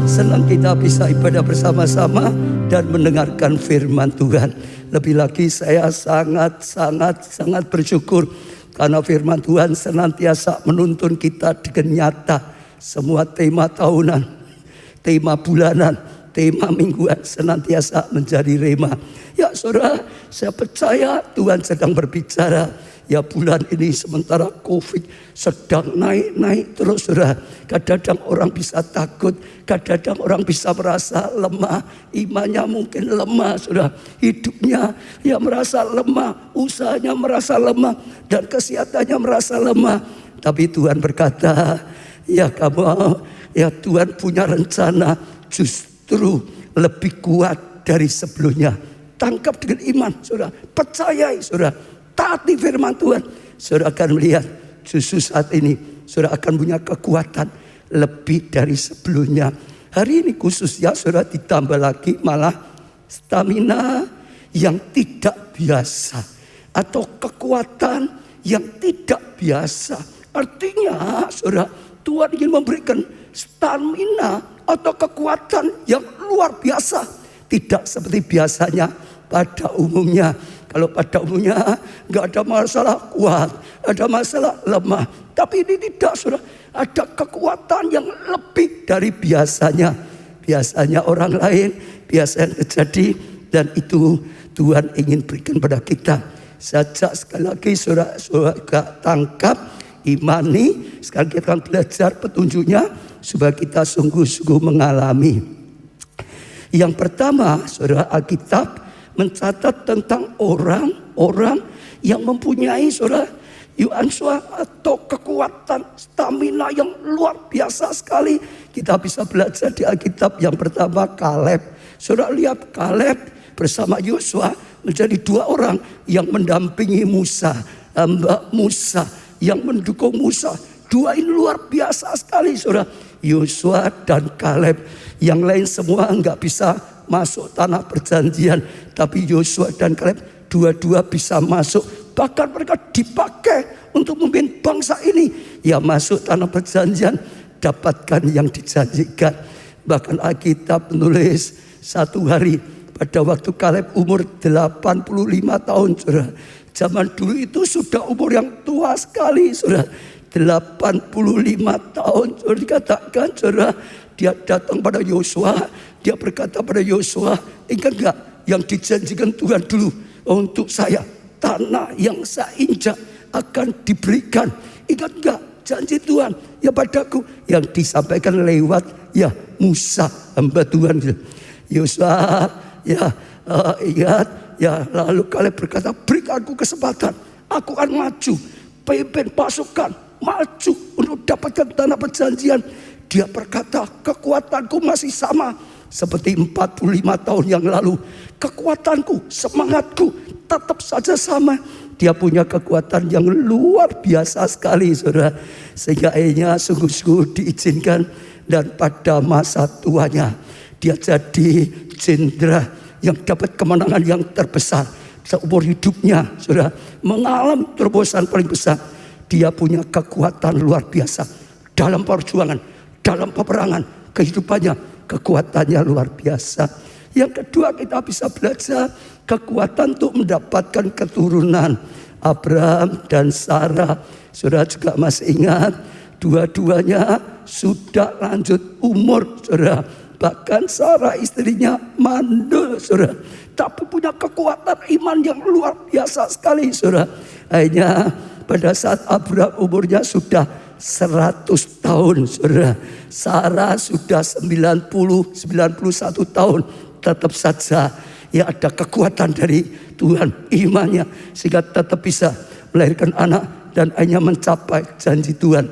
Senang kita bisa ibadah bersama-sama dan mendengarkan firman Tuhan. Lebih lagi saya sangat bersyukur karena firman Tuhan senantiasa menuntun kita dengan nyata. Semua tema tahunan, tema bulanan, tema mingguan senantiasa menjadi rema. Ya saudara, saya percaya Tuhan sedang berbicara. Ya bulan ini sementara COVID sedang naik terus saudara. Kadang-kadang orang bisa takut, kadang-kadang orang bisa merasa lemah. Imannya mungkin lemah saudara. Hidupnya ya merasa lemah, usahanya merasa lemah, dan kesehatannya merasa lemah. Tapi Tuhan berkata, ya kamu, ya Tuhan punya rencana justru lebih kuat dari sebelumnya. Tangkap dengan iman saudara, percayai saudara. Taati firman Tuhan, saudara akan melihat justru saat ini saudara akan punya kekuatan lebih dari sebelumnya. Hari ini khususnya saudara ditambah lagi malah stamina yang tidak biasa atau kekuatan yang tidak biasa. Artinya saudara, Tuhan ingin memberikan stamina atau kekuatan yang luar biasa. Tidak seperti biasanya pada umumnya. Kalau pada umumnya nggak ada masalah kuat, ada masalah lemah. Tapi ini tidak saudara, ada kekuatan yang lebih dari biasanya. Biasanya orang lain, biasanya terjadi, dan itu Tuhan ingin berikan pada kita. Sejak sekali lagi saudara tangkap, imani, sekarang kita akan belajar petunjuknya supaya kita sungguh-sungguh mengalami. Yang pertama saudara, Alkitab mencatat tentang orang-orang yang mempunyai saudara yuansua atau kekuatan stamina yang luar biasa sekali. Kita bisa belajar di Alkitab. Yang pertama Kaleb. Saudara lihat Kaleb bersama Yosua menjadi dua orang yang mendampingi Musa, hamba Musa yang mendukung Musa. Dua ini luar biasa sekali saudara, Yosua dan Kaleb. Yang lain semua nggak bisa masuk tanah perjanjian, tapi Yosua dan Kaleb dua-dua bisa masuk. Bahkan mereka dipakai untuk memimpin bangsa ini. Ya masuk tanah perjanjian, dapatkan yang dijanjikan. Bahkan Alkitab menulis satu hari pada waktu Kaleb umur 85 tahun saudara. Zaman dulu itu sudah umur yang tua sekali saudara. 85 tahun saudara, dikatakan saudara, dia datang pada Yosua. Dia berkata pada Yosua, ingat gak yang dijanjikan Tuhan dulu untuk saya? Tanah yang saya injak akan diberikan. Ingat gak janji Tuhan ya padaku yang disampaikan lewat ya Musa hamba Tuhan. Yosua ya ingat ya, lalu Kaleb berkata, berikan aku kesempatan, aku akan maju, pimpin pasukan maju untuk dapatkan tanah perjanjian. Dia berkata, kekuatanku masih sama seperti 45 tahun yang lalu. Kekuatanku, semangatku tetap saja sama. Dia punya kekuatan yang luar biasa sekali saudara. Sehingga akhirnya sungguh-sungguh diizinkan, dan pada masa tuanya dia jadi jenderal yang dapat kemenangan yang terbesar seumur hidupnya saudara. Mengalami terobosan paling besar. Dia punya kekuatan luar biasa dalam perjuangan, dalam peperangan, kehidupannya. Kekuatannya luar biasa. Yang kedua, kita bisa belajar kekuatan untuk mendapatkan keturunan. Abraham dan Sarah, saudara juga masih ingat, dua-duanya sudah lanjut umur saudara. Bahkan Sarah istrinya mandul saudara, tapi punya kekuatan iman yang luar biasa sekali saudara. Akhirnya pada saat Abraham umurnya sudah 100 tahun saudara, Sarah sudah 91 tahun, tetap saja ya ada kekuatan dari Tuhan imannya sehingga tetap bisa melahirkan anak dan hanya mencapai janji Tuhan,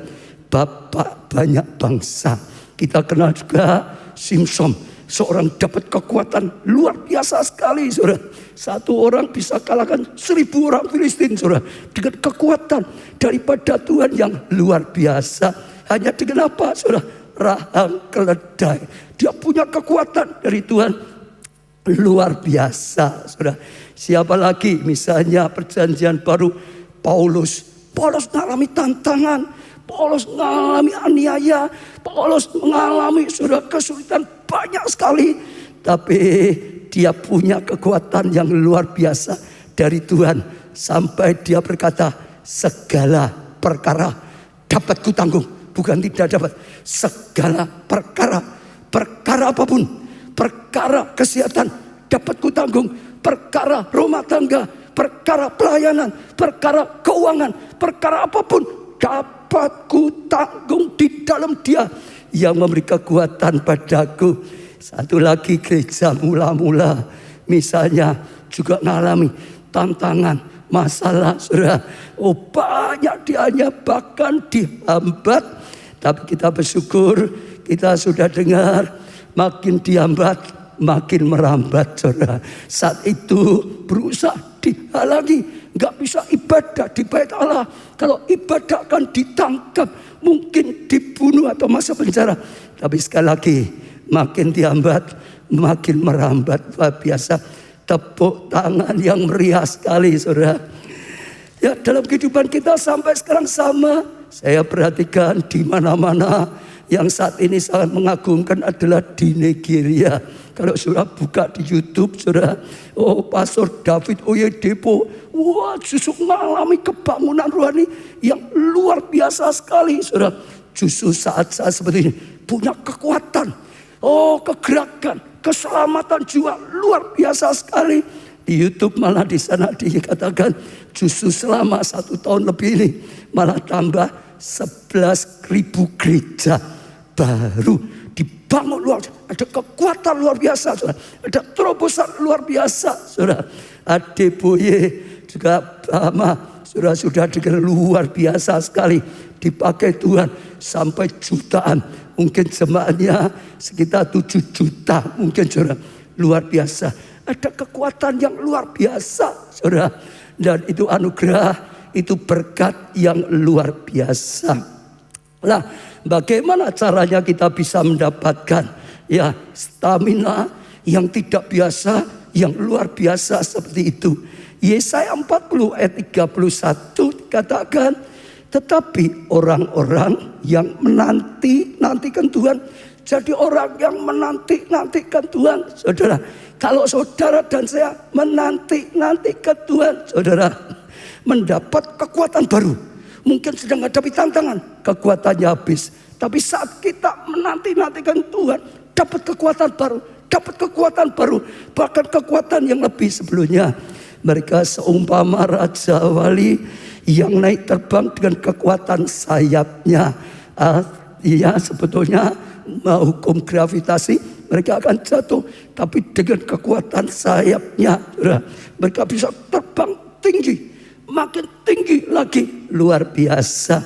bapak banyak bangsa. Kita kenal juga Simson, seorang dapat kekuatan luar biasa sekali saudara. Satu orang bisa kalahkan 1000 orang Filistin saudara, dengan kekuatan daripada Tuhan yang luar biasa. Hanya dengan apa saudara? Rahang keledai. Dia punya kekuatan dari Tuhan luar biasa saudara. Siapa lagi? Misalnya perjanjian baru Paulus mengalami tantangan. Paulus mengalami aniaya, Paulus mengalami kesulitan banyak sekali. Tapi dia punya kekuatan yang luar biasa dari Tuhan. Sampai dia berkata, segala perkara dapat kutanggung. Bukan tidak dapat, segala perkara, perkara apapun, perkara kesehatan dapat kutanggung, perkara rumah tangga, perkara pelayanan, perkara keuangan, perkara apapun dapat kutanggung di dalam Dia yang memberi kekuatan padaku. Satu lagi, gereja mula-mula misalnya juga mengalami tantangan, masalah, saudara. Oh, banyak dianya bahkan dihambat. Tapi kita bersyukur, kita sudah dengar, makin dihambat makin merambat, saudara. Saat itu berusaha dihalangi, nggak bisa ibadah di bait Allah. Kalau ibadah akan ditangkap, mungkin dibunuh atau masuk penjara. Tapi sekali lagi, makin dihambat makin merambat. Luar biasa. Tepuk tangan yang meriah sekali, saudara. Ya, dalam kehidupan kita sampai sekarang sama. Saya perhatikan di mana-mana yang saat ini sangat mengagumkan adalah di Nigeria. Kalau saudara buka di YouTube, saudara, oh Pastor David Oyedepo, wah justru mengalami kebangunan rohani yang luar biasa sekali, saudara. Justru saat-saat seperti ini punya kekuatan, oh kegerakan, keselamatan jiwa luar biasa sekali. Di YouTube malah di sana dikatakan justru selama 1 tahun lebih ini malah tambah 11.000 gereja baru dibangun luar biasa. Ada kekuatan luar biasa, saudara. Ada terobosan luar biasa, saudara. Adeboye juga sama, saudara, sudah dengar luar biasa sekali dipakai Tuhan sampai jutaan. Mungkin jemaatnya sekitar 7 juta mungkin, saudara. Luar biasa. Ada kekuatan yang luar biasa, saudara. Dan itu anugerah, itu berkat yang luar biasa. Nah, bagaimana caranya kita bisa mendapatkan ya stamina yang tidak biasa, yang luar biasa seperti itu? Yesaya 40 ayat 31 dikatakan, tetapi orang-orang yang menantikan Tuhan. Jadi orang yang menantikan Tuhan, saudara. Kalau saudara dan saya menantikan Tuhan, saudara, mendapat kekuatan baru. Mungkin sedang menghadapi tantangan, kekuatannya habis. Tapi saat kita menantikan Tuhan, dapat kekuatan baru, bahkan kekuatan yang lebih sebelumnya. Mereka seumpama raja wali yang naik terbang dengan kekuatan sayapnya. Iya, sebetulnya hukum gravitasi, mereka akan jatuh, tapi dengan kekuatan sayapnya, mereka bisa terbang tinggi, makin tinggi lagi, luar biasa.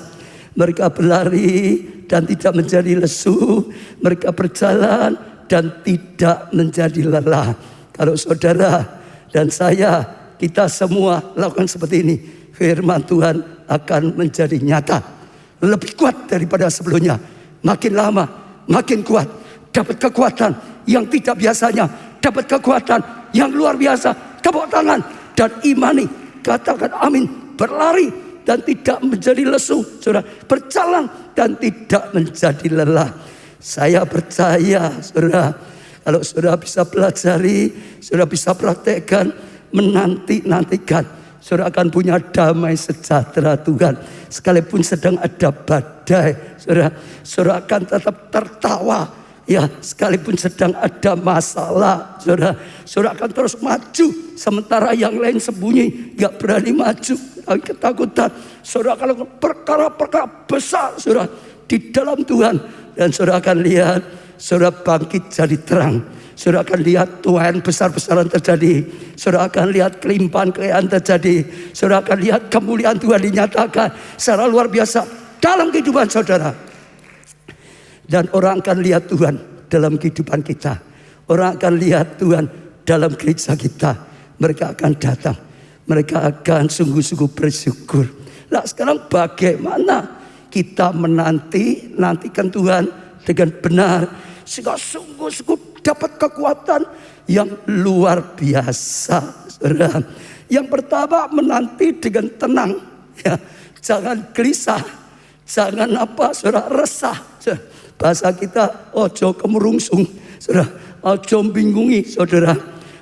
Mereka berlari dan tidak menjadi lesu, mereka berjalan dan tidak menjadi lelah. Kalau saudara dan saya, kita semua lakukan seperti ini, firman Tuhan akan menjadi nyata, lebih kuat daripada sebelumnya, makin lama makin kuat. Dapat kekuatan yang tidak biasanya, dapat kekuatan yang luar biasa. Tepuk tangan dan imani, katakan amin. Berlari dan tidak menjadi lesu, saudara. Berjalan dan tidak menjadi lelah. Saya percaya, saudara, kalau saudara bisa pelajari, saudara bisa praktekkan, menantikan, saudara akan punya damai sejahtera Tuhan. Sekalipun sedang ada badai, saudara akan tetap tertawa. Ya, sekalipun sedang ada masalah, saudara akan terus maju. Sementara yang lain sembunyi, gak berani maju, ketakutan. Saudara akan perkara-perkara besar, saudara, di dalam Tuhan. Dan saudara akan lihat, saudara bangkit jadi terang. Saudara akan lihat Tuhan besar-besaran terjadi. Saudara akan lihat kelimpahan kekayaan terjadi. Saudara akan lihat kemuliaan Tuhan dinyatakan secara luar biasa dalam kehidupan saudara. Dan orang akan lihat Tuhan dalam kehidupan kita. Orang akan lihat Tuhan dalam gereja kita. Mereka akan datang. Mereka akan sungguh-sungguh bersyukur. Nah, sekarang bagaimana kita menantikan Tuhan dengan benar, sehingga sungguh-sungguh dapat kekuatan yang luar biasa, saudara. Yang pertama, menanti dengan tenang, ya, jangan gelisah, Jangan apa, saudara, resah. Bahasa kita ojo kemerungsung, saudara, ojo bingungi, saudara.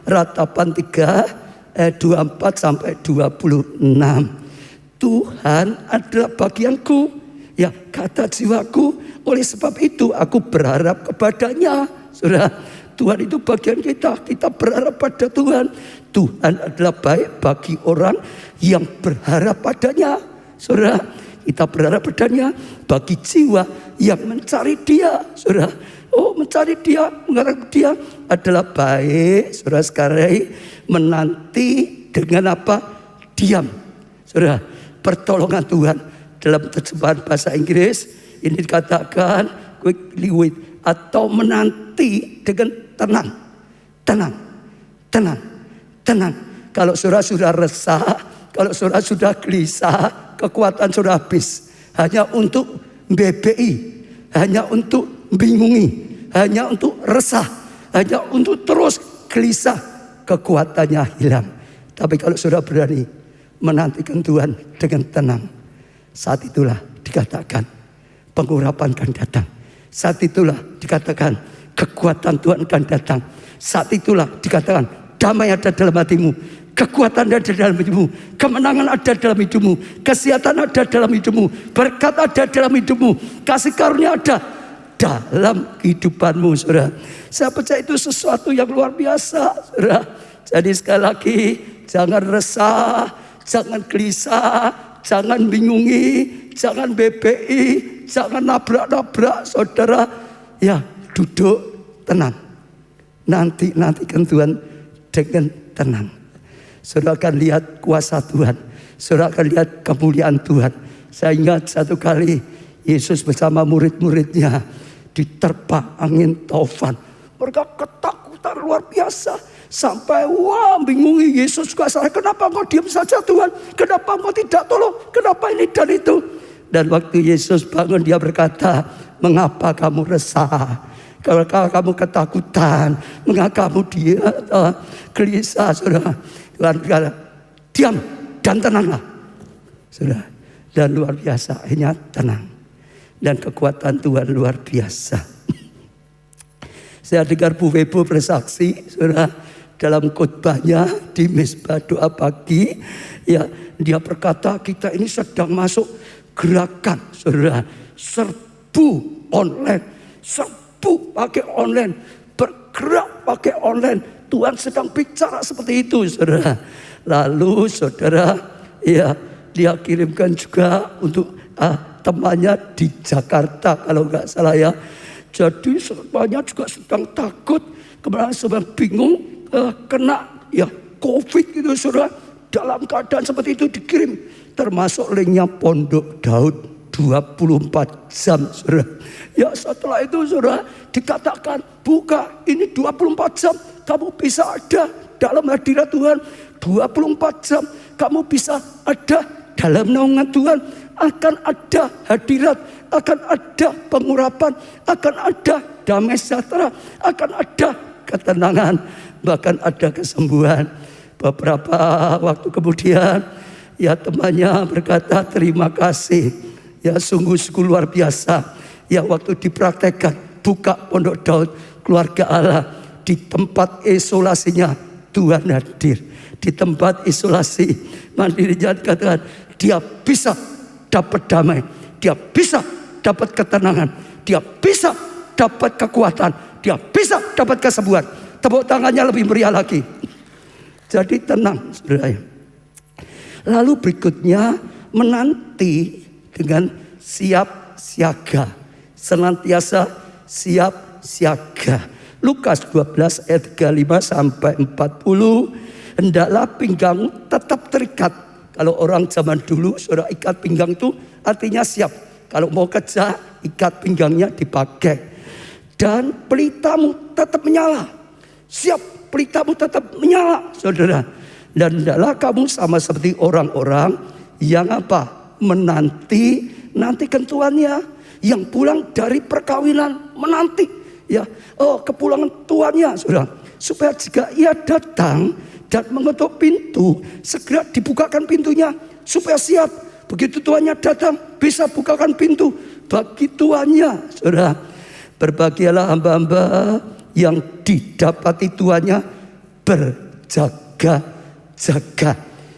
Ratapan 3 ayat 24 sampai 26. Tuhan adalah bagianku, ya kata jiwaku, oleh sebab itu aku berharap kepadanya. Saudara, Tuhan itu bagian kita, kita berharap pada Tuhan. Tuhan adalah baik bagi orang yang berharap padanya. Saudara, kita berharap padanya bagi jiwa yang mencari Dia. Saudara, mencari Dia, mengharap Dia adalah baik. Saudara sekalian, menanti dengan apa? Diam. Saudara, pertolongan Tuhan dalam terjemahan bahasa Inggris ini dikatakan quickly wait, atau menanti dengan tenang. Tenang, tenang, tenang. Kalau saudara sudah resah, kalau saudara sudah gelisah, kekuatan saudara habis. Hanya untuk BBI, hanya untuk bingungi, hanya untuk resah, hanya untuk terus gelisah, kekuatannya hilang. Tapi kalau saudara berani menantikan Tuhan dengan tenang, saat itulah dikatakan pengurapan akan datang. Saat itulah dikatakan kekuatan Tuhan akan datang. Saat itulah dikatakan damai ada dalam hatimu, kekuatan ada dalam hidupmu, kemenangan ada dalam hidupmu, kesehatan ada dalam hidupmu, berkat ada dalam hidupmu, kasih karunia ada dalam kehidupanmu, saudara. Saya percaya itu sesuatu yang luar biasa, saudara. Jadi sekali lagi, jangan resah, jangan gelisah, jangan bingungi, jangan BBI, jangan nabrak-nabrak, saudara. Ya, duduk tenang. Nantikan Tuhan dengan tenang. Saudara akan lihat kuasa Tuhan. Saudara akan lihat kemuliaan Tuhan. Saya ingat satu kali Yesus bersama murid-muridnya diterpa angin taufan. Mereka ketakutan luar biasa. Sampai bingungi Yesus kuasa. Kenapa engkau diam saja Tuhan? Kenapa engkau tidak tolong? Kenapa ini dan itu? Dan waktu Yesus bangun, dia berkata, mengapa kamu resah? Kalau kamu ketakutan, mengapa kamu gelisah, saudara? Tuhan berkata, diam dan tenanglah, saudara. Dan luar biasa, akhirnya tenang. Dan kekuatan Tuhan luar biasa. Saya dengar Bu Webo bersaksi, saudara, dalam khotbahnya di Mezbah Doa Pagi, ya, dia berkata kita ini sedang masuk gerakan, saudara, serbu online, serbu pakai online, bergerak pakai online. Tuhan sedang bicara seperti itu, saudara. Lalu saudara, ya, dia kirimkan juga untuk temannya di Jakarta kalau nggak salah, ya. Jadi semuanya juga sedang takut, kemudian sedang bingung, kena ya COVID gitu, saudara. Dalam keadaan seperti itu dikirim, termasuk linknya Pondok Daud 24 jam, saudara. Ya, setelah itu, saudara, dikatakan buka ini 24 jam, kamu bisa ada dalam hadirat Tuhan. 24 jam kamu bisa ada dalam naungan Tuhan. Akan ada hadirat, akan ada pengurapan, akan ada damai sejahtera, akan ada ketenangan, bahkan ada kesembuhan. Beberapa waktu kemudian, ya, temannya berkata terima kasih, ya, sungguh-sungguh luar biasa. Ya, waktu dipraktekkan buka Pondok Daud Keluarga Allah, di tempat isolasinya Tuhan hadir. Di tempat isolasi mandirinya dikatakan dia bisa dapat damai, dia bisa dapat ketenangan, dia bisa dapat kekuatan, dia bisa dapat kesembuhan. Tepuk tangannya lebih meriah lagi. Jadi tenang, saudara. Lalu berikutnya menanti dengan siap siaga, senantiasa siap siaga. Lukas 12 ayat 35 sampai 40. Hendaklah pinggangmu tetap terikat. Kalau orang zaman dulu, saudara, ikat pinggang itu artinya siap. Kalau mau kerja, ikat pinggangnya dipakai. Dan pelitamu tetap menyala. Siap, pelitamu tetap menyala, saudara. Dan hendaklah kamu sama seperti orang-orang yang apa? Nantikan tuannya. Yang pulang dari perkawinan, menanti. Ya, kepulangan tuannya, saudara. Supaya jika ia datang dan mengetuk pintu, segera dibukakan pintunya supaya siap. Begitu tuannya datang, bisa bukakan pintu bagi tuannya. Saudara, berbahagialah hamba-hamba yang didapati tuannya berjaga-jaga,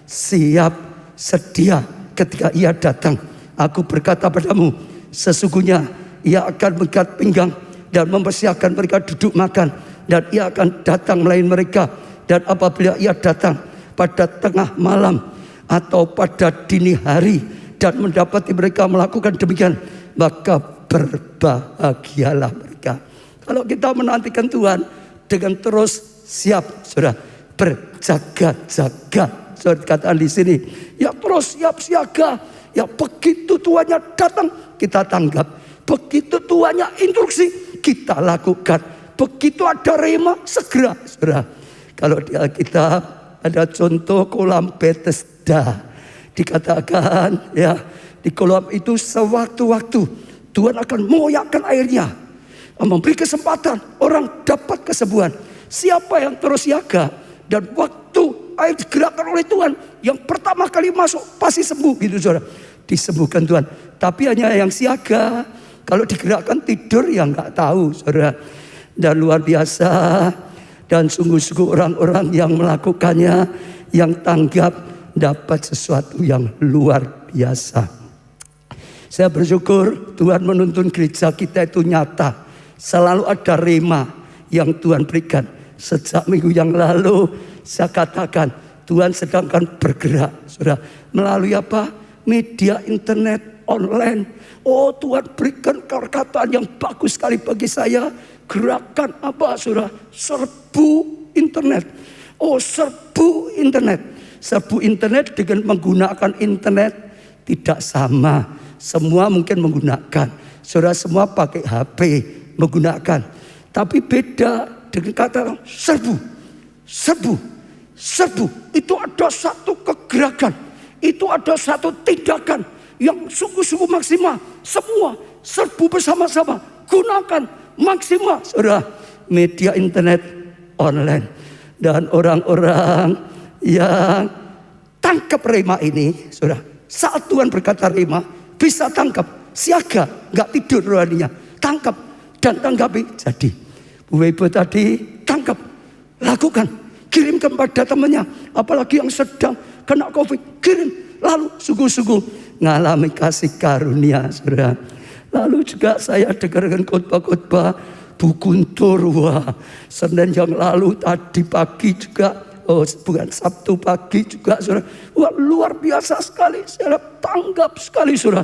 siap sedia ketika ia datang. Aku berkata padamu, sesungguhnya ia akan mengikat pinggang dan mempersiapkan mereka duduk makan, dan ia akan datang melayani mereka. Dan apabila ia datang pada tengah malam atau pada dini hari dan mendapati mereka melakukan demikian, maka berbahagialah mereka. Kalau kita menantikan Tuhan dengan terus siap, saudara, berjaga-jaga. Saudara katakan di sini, ya terus siap siaga. Ya begitu tuannya datang, kita tanggap. Begitu tuannya instruksi, kita lakukan. Begitu ada rema, segera, saudara. Kalau di Alkitab ada contoh kolam Bethesda, dikatakan ya di kolam itu sewaktu-waktu Tuhan akan mengoyakkan airnya, memberi kesempatan orang dapat kesembuhan. Siapa yang terus siaga dan waktu air digerakkan oleh Tuhan, yang pertama kali masuk pasti sembuh gitu saudara, disembuhkan Tuhan. Tapi hanya yang siaga, kalau digerakkan tidur ya nggak tahu saudara. Dan luar biasa. Dan sungguh-sungguh orang-orang yang melakukannya, yang tanggap, dapat sesuatu yang luar biasa. Saya bersyukur Tuhan menuntun gereja kita itu nyata. Selalu ada rema yang Tuhan berikan. Sejak minggu yang lalu saya katakan Tuhan sedangkan bergerak, saudara, melalui apa? Media internet, online. Oh, Tuhan berikan perkataan yang bagus sekali bagi saya. Gerakan apa, saudara? Serbu internet. Oh, serbu internet. Serbu internet dengan menggunakan internet tidak sama. Semua mungkin menggunakan. Saudara semua pakai HP, menggunakan. Tapi beda dengan kata serbu. Serbu. Serbu. Itu ada satu kegerakan. Itu ada satu tindakan yang sungguh-sungguh maksimal. Semua serbu bersama-sama. Gunakan maksimal, saudara, media internet online. Dan orang-orang yang tangkap rema ini, saudara, saat Tuhan berkata rema, bisa tangkap, siaga, nggak tidur rohaninya, tangkap dan tanggapi. Jadi Bu Ibu tadi tangkap, lakukan, kirimkan pada temannya, apalagi yang sedang kena COVID, kirim, lalu sungguh-sungguh ngalami kasih karunia, saudara. Lalu juga saya dengarkan khotbah-khotbah Bu Guntur. Wah, Senin yang lalu tadi pagi juga, bukan Sabtu pagi juga, saudara. Wah, luar biasa sekali, saya tanggap sekali, saudara.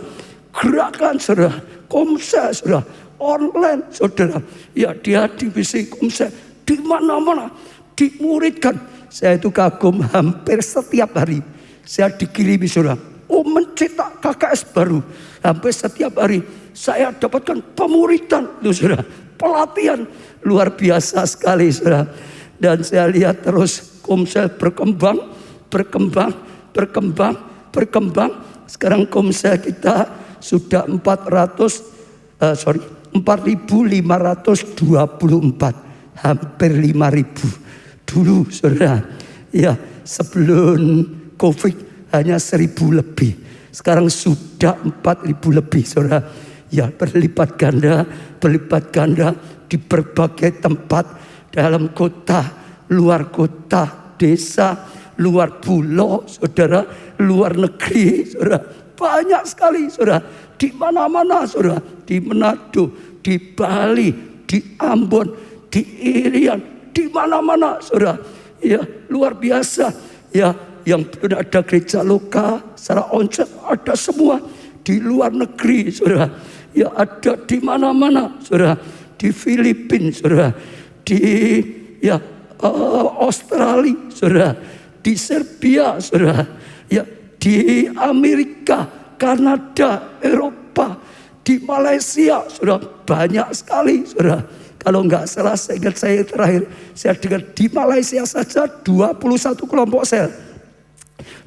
Gerakan, saudara, komsel, saudara, online, saudara. Ya, dia divisi komsel di mana-mana dimuridkan. Saya itu kagum, hampir setiap hari saya dikirimi, saudara. Oh, mencetak KKS baru, hampir setiap hari saya dapatkan pemuridan, saudara, pelatihan luar biasa sekali, saudara. Dan saya lihat terus komsel berkembang. Sekarang komsel kita sudah 4.524, hampir 5.000. Dulu, saudara, ya sebelum COVID hanya 1.000 lebih. Sekarang sudah 4.000 lebih, saudara. Ya, berlipat ganda di berbagai tempat, dalam kota, luar kota, desa, luar pulau, saudara, luar negeri, saudara. Banyak sekali, saudara. Di mana-mana, saudara. Di Manado, di Bali, di Ambon, di Irian, di mana-mana, saudara. Ya, luar biasa. Ya, yang belum ada gereja lokal, secara onsite ada semua. Di luar negeri, saudara. Ya, ada di mana-mana, saudara. Di Filipina, saudara. Di Australia, saudara. Di Serbia, saudara. Ya, di Amerika, Kanada, Eropa, di Malaysia, saudara. Banyak sekali, saudara. Kalau enggak salah, saya ingat saya terakhir, saya dengar di Malaysia saja 21 kelompok sel.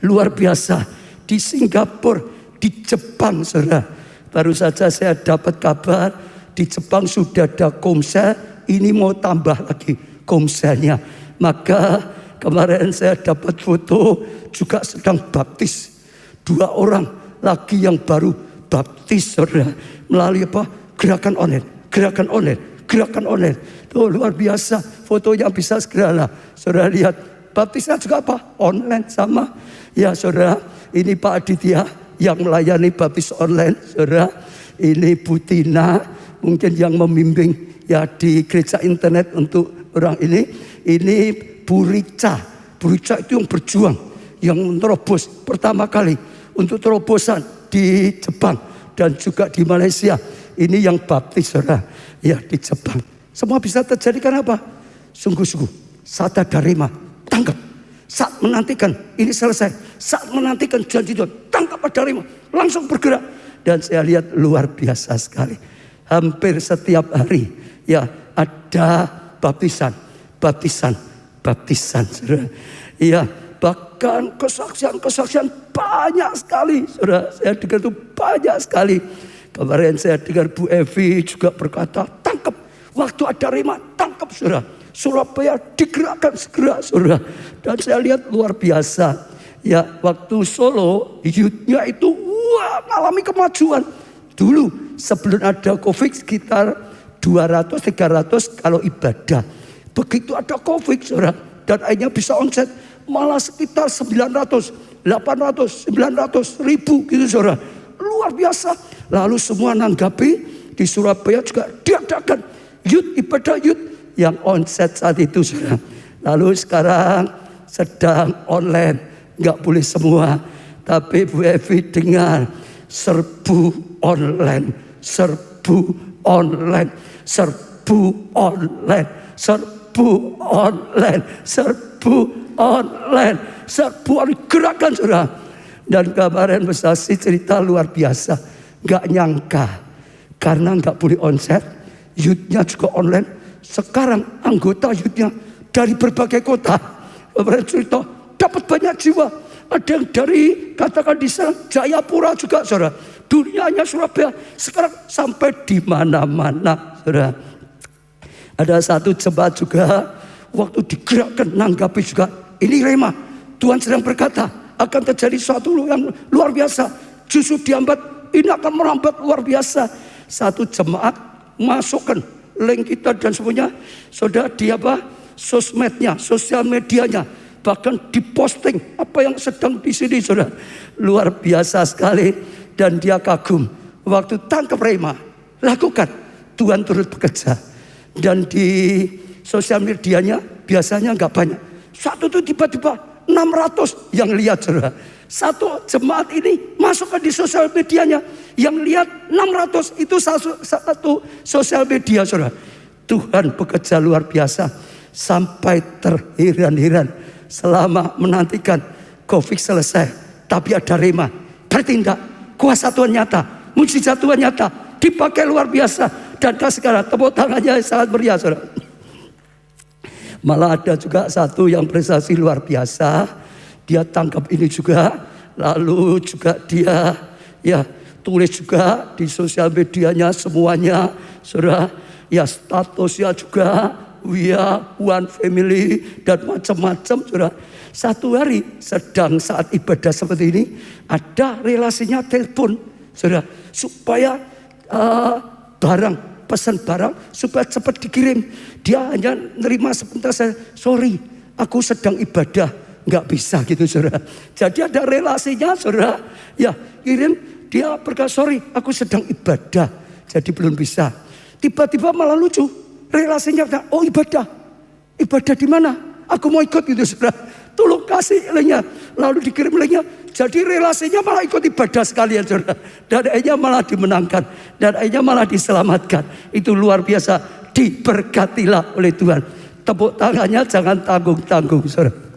Luar biasa. Di Singapura, di Jepang, saudara. Baru saja saya dapat kabar di Jepang sudah ada komsel, ini mau tambah lagi komselnya. Maka kemarin saya dapat foto juga sedang baptis 2 orang lagi yang baru baptis saudara. Melalui apa? Gerakan online. Tuh luar biasa. Fotonya bisa segera lah. Saudara lihat. Baptisnya juga apa? Online sama. Ya saudara, ini Pak Aditya yang melayani baptis online. Saudara, ini Bu Tina mungkin yang membimbing ya di gereja internet untuk orang ini. Ini Bu Rica. Bu Rica itu yang berjuang, yang menerobos pertama kali untuk terobosan di Jepang dan juga di Malaysia. Ini yang baptis saudara, ya di Jepang. Semua bisa terjadi karena apa? Sungguh-sungguh Sada Dharma, tangkap. Saat menantikan ini selesai, saat menantikan janji Tuhan, tangkap Dharma, langsung bergerak. Dan saya lihat luar biasa sekali. Hampir setiap hari ya ada baptisan. Saudara. Iya, bahkan kesaksian banyak sekali. Saudara, saya dengar itu banyak sekali. Kemarin saya dengar Bu Evi juga berkata, tangkap. Waktu ada rema, tangkap saudara. Surabaya digerakkan segera saudara. Dan saya lihat luar biasa. Ya, waktu Solo, youth-nya itu mengalami kemajuan. Dulu sebelum ada Covid sekitar 200-300 kalau ibadah. Begitu ada Covid saudara. Dan akhirnya bisa onset malah sekitar 900, 800, 900, 1000 gitu saudara. Luar biasa. Lalu semua nanggapi di Surabaya juga diadakan ibadah youth yang onset saat itu saudara. Lalu sekarang sedang online, nggak boleh semua. Tapi Bu Evi dengar serbu online. Gerakan saudara. Dan kemarin Mas Asi cerita luar biasa. Gak nyangka karena gak boleh onset, youth-nya juga online. Sekarang anggota youth-nya dari berbagai kota. Kemarin cerita dapat banyak jiwa. Ada yang dari katakan di sana Jayapura juga saudara. Dunianya Surabaya sekarang sampai di mana-mana saudara. Ada satu jemaat juga waktu digerakkan nanggapi juga ini rema. Tuhan sedang berkata akan terjadi sesuatu yang luar biasa. Justru diambat ini akan merambat luar biasa. Satu jemaat masukkan link kita dan semuanya. Saudara di apa? Sosmednya, sosial medianya. Bahkan diposting apa yang sedang di sini saudara. Luar biasa sekali. Dan dia kagum. Waktu tangkap rema, lakukan. Tuhan turut bekerja. Dan di sosial medianya biasanya enggak banyak. Satu itu tiba-tiba 600 yang lihat saudara. Satu jemaat ini masukkan di sosial medianya. Yang lihat 600 itu satu sosial media saudara. Tuhan bekerja luar biasa. Sampai terheran-heran. Selama menantikan Covid selesai. Tapi ada rema. Bertindak. Kuasa Tuhan nyata. Mujizat Tuhan nyata. Dipakai luar biasa. Dan sekarang tepuk tangannya sangat meriah saudara. Malah ada juga satu yang prestasi luar biasa. Dia tangkap ini juga. Lalu juga dia ya tulis juga di sosial medianya semuanya. Saudara, ya statusnya juga. We are one family. Dan macam-macam saudara. Satu hari sedang saat ibadah seperti ini. Ada relasinya telepon. Saudara, supaya pesan barang supaya cepat dikirim. Dia hanya nerima sebentar saya. Sorry, aku sedang ibadah. Nggak bisa gitu saudara. Jadi ada relasinya saudara. Ya kirim dia berkata sorry aku sedang ibadah. Jadi belum bisa. Tiba-tiba malah lucu. Relasinya oh ibadah. Ibadah di mana? Aku mau ikut gitu saudara. Tolong kasih linknya. Lalu dikirim linknya. Jadi relasinya malah ikut ibadah sekalian saudara. Dan akhirnya malah dimenangkan. Dan akhirnya malah diselamatkan. Itu luar biasa. Diberkatilah oleh Tuhan. Tepuk tangannya jangan tanggung-tanggung saudara.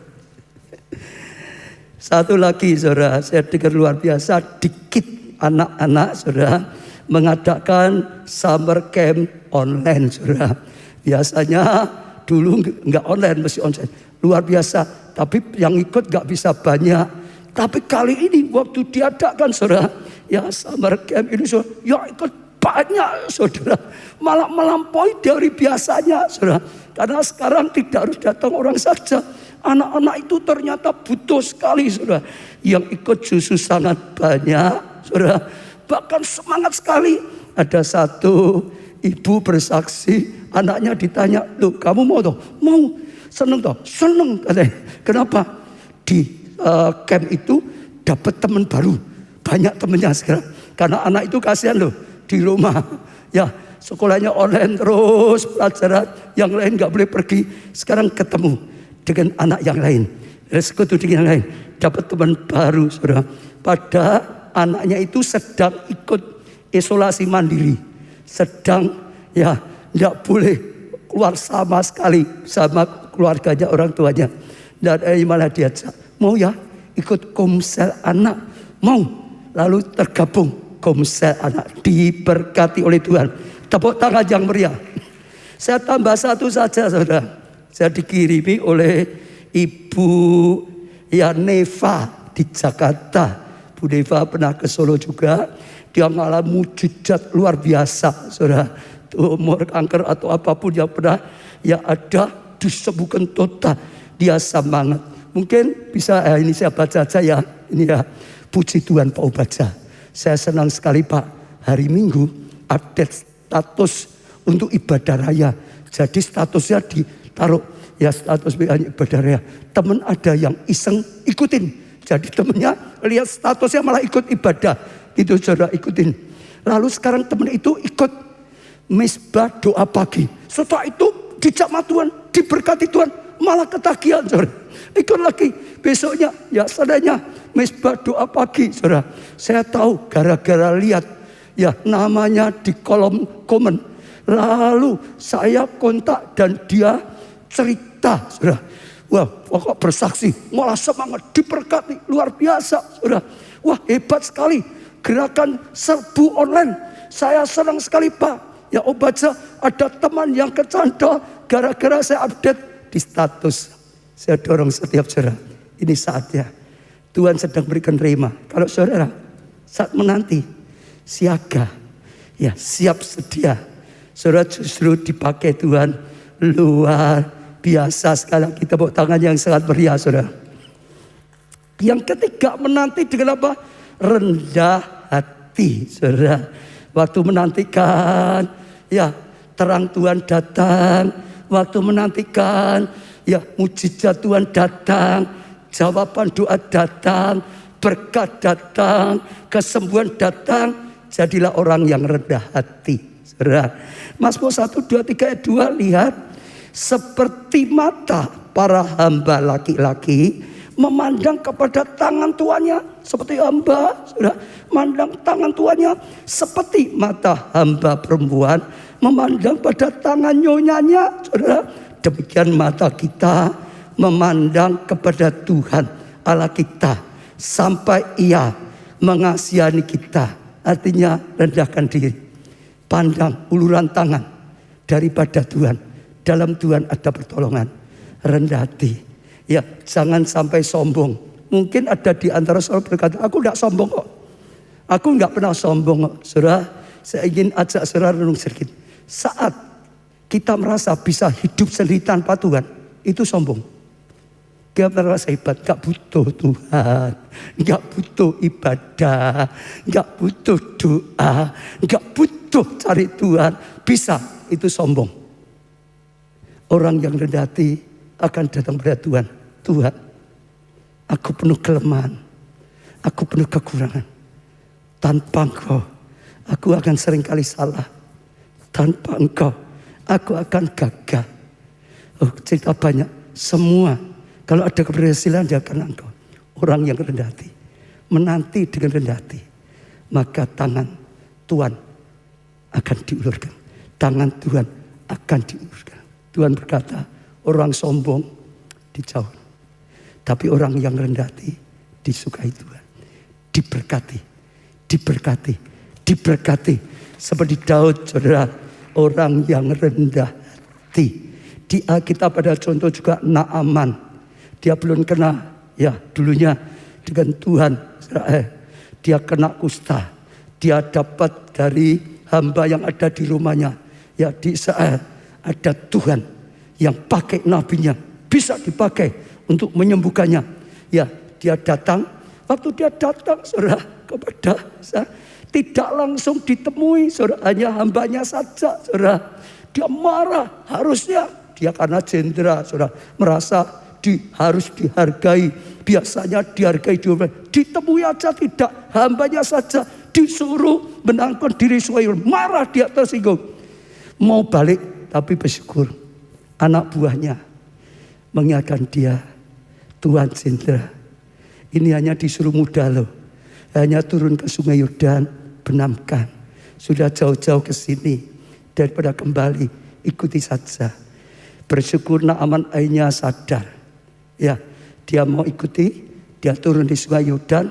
Satu lagi saudara, saya dengar luar biasa. Dikit anak-anak saudara mengadakan summer camp online saudara. Biasanya dulu nggak online, mesti online. Luar biasa, tapi yang ikut nggak bisa banyak. Tapi kali ini waktu diadakan saudara, ya summer camp ini saudara, ya ikut banyak saudara. Malah melampaui dari biasanya saudara. Karena sekarang tidak harus datang orang saja. Anak-anak itu ternyata butuh sekali saudara. Yang ikut justru sangat banyak. saudara. Bahkan semangat sekali. Ada satu ibu bersaksi, anaknya ditanya, loh kamu mau toh? Mau. Seneng toh? Seneng katanya. Kenapa? Di camp itu dapat teman baru. Banyak temannya sekarang. Karena anak itu kasihan loh di rumah. Ya, sekolahnya online terus, pelajaran yang lain gak boleh pergi. Sekarang ketemu dengan anak yang lain. Sekutu dengan yang lain. Dapat teman baru, saudara. Pada anaknya itu sedang ikut isolasi mandiri. Sedang ya tidak boleh keluar sama sekali sama keluarganya, orang tuanya. Dan malah diajak, mau ya ikut komsel anak? Mau. Lalu tergabung komsel anak. Diberkati oleh Tuhan. Tepuk tangan yang meriah. Saya tambah satu saja, saudara. Saya dikirimi oleh Ibu Neva di Jakarta. Bu Neva pernah ke Solo juga. Dia mengalami mujizat luar biasa, saudara. Tumor, kanker atau apapun yang pernah yang ada disembuhkan total. Dia semangat. Mungkin bisa ini saya baca aja ya. Ini ya, puji Tuhan Pak Obaja. Saya senang sekali Pak. Hari Minggu update status untuk ibadah raya. Jadi statusnya ditaruh ya, status ibadah raya. Teman ada yang iseng ikutin. Jadi temennya lihat statusnya malah ikut ibadah. Itu saudara ikutin. Lalu sekarang teman itu ikut misbah doa pagi. Setelah itu dijamah Tuhan, diberkati Tuhan, malah ketagihan saudara. Ikut lagi besoknya ya seadanya misbah doa pagi saudara. Saya tahu gara-gara lihat ya namanya di kolom komen. Lalu saya kontak dan dia cerita saudara. Wah pokok bersaksi malah semangat, diberkati luar biasa saudara. Wah hebat sekali. Gerakan serbu online. Saya senang sekali Pak. Ya Obaja ada teman yang kecantol gara-gara saya update di status. Saya dorong setiap saudara. Ini saatnya. Tuhan sedang berikan rema. Kalau saudara saat menanti siaga. Ya siap sedia. Saudara justru dipakai Tuhan luar biasa sekali. Kita bawa tangan yang sangat meriah saudara. Yang ketiga menanti dengan apa? Rendah hati, saudara. Waktu menantikan, ya terang Tuhan datang. Waktu menantikan, ya mujizat Tuhan datang. Jawaban doa datang, berkat datang, kesembuhan datang. Jadilah orang yang rendah hati, saudara. Mazmur 1, 2, 3 ayat 2 lihat. Seperti mata para hamba laki-laki memandang kepada tangan tuannya. Seperti hamba sudah memandang tangan tuannya. Seperti mata hamba perempuan memandang pada tangan nyonyanya. Saudara, demikian mata kita memandang kepada Tuhan Allah kita. Sampai ia mengasihani kita. Artinya rendahkan diri. Pandang uluran tangan daripada Tuhan. Dalam Tuhan ada pertolongan. Rendah hati. Ya, jangan sampai sombong. Mungkin ada di antara saudara berkata, aku tidak sombong kok. Aku tidak pernah sombong kok. Saudara, saya ingin ajak saudara renung sedikit. Saat kita merasa bisa hidup sendiri tanpa Tuhan, itu sombong. Kita merasa hebat, gak butuh Tuhan, gak butuh ibadah, gak butuh doa, gak butuh cari Tuhan. Bisa, itu sombong. Orang yang rendah hati akan datang pada Tuhan. Tuhan, aku penuh kelemahan, aku penuh kekurangan. Tanpa Engkau, aku akan seringkali salah. Tanpa Engkau, aku akan gagal. Oh, cerita banyak. Semua, kalau ada keberhasilan dia akan Engkau. Orang yang rendah hati, menanti dengan rendah hati, maka tangan Tuhan akan diulurkan. Tangan Tuhan akan diulurkan. Tuhan berkata, orang sombong dijauh. Tapi orang yang rendah hati disukai Tuhan. Diberkati, diberkati, diberkati. Seperti Daud, saudara, orang yang rendah hati. Di Alkitab ada contoh juga Naaman. Dia belum kena, ya dulunya dengan Tuhan Israel. Dia kena kusta. Dia dapat dari hamba yang ada di rumahnya. Ya di Israel ada Tuhan yang pakai nabinya. Bisa dipakai untuk menyembuhkannya. Ya, dia datang Waktu dia datang saudara kepada saya, tidak langsung ditemui saudara, hanya hambanya saja saudara. Dia marah, harusnya dia karena jenderal saudara, merasa harus dihargai. Biasanya dihargai, ditemui aja tidak, hambanya saja disuruh menangkan diri Suhail. Marah, dia tersinggung, mau balik, tapi bersyukur anak buahnya mengingatkan dia, Tuan jenderal, ini hanya disuruh muda loh, hanya turun ke Sungai Yordan, benamkan. Sudah jauh-jauh ke sini, daripada kembali, ikuti saja. Bersyukur Naaman akhirnya sadar, ya dia mau ikuti, dia turun di Sungai Yordan,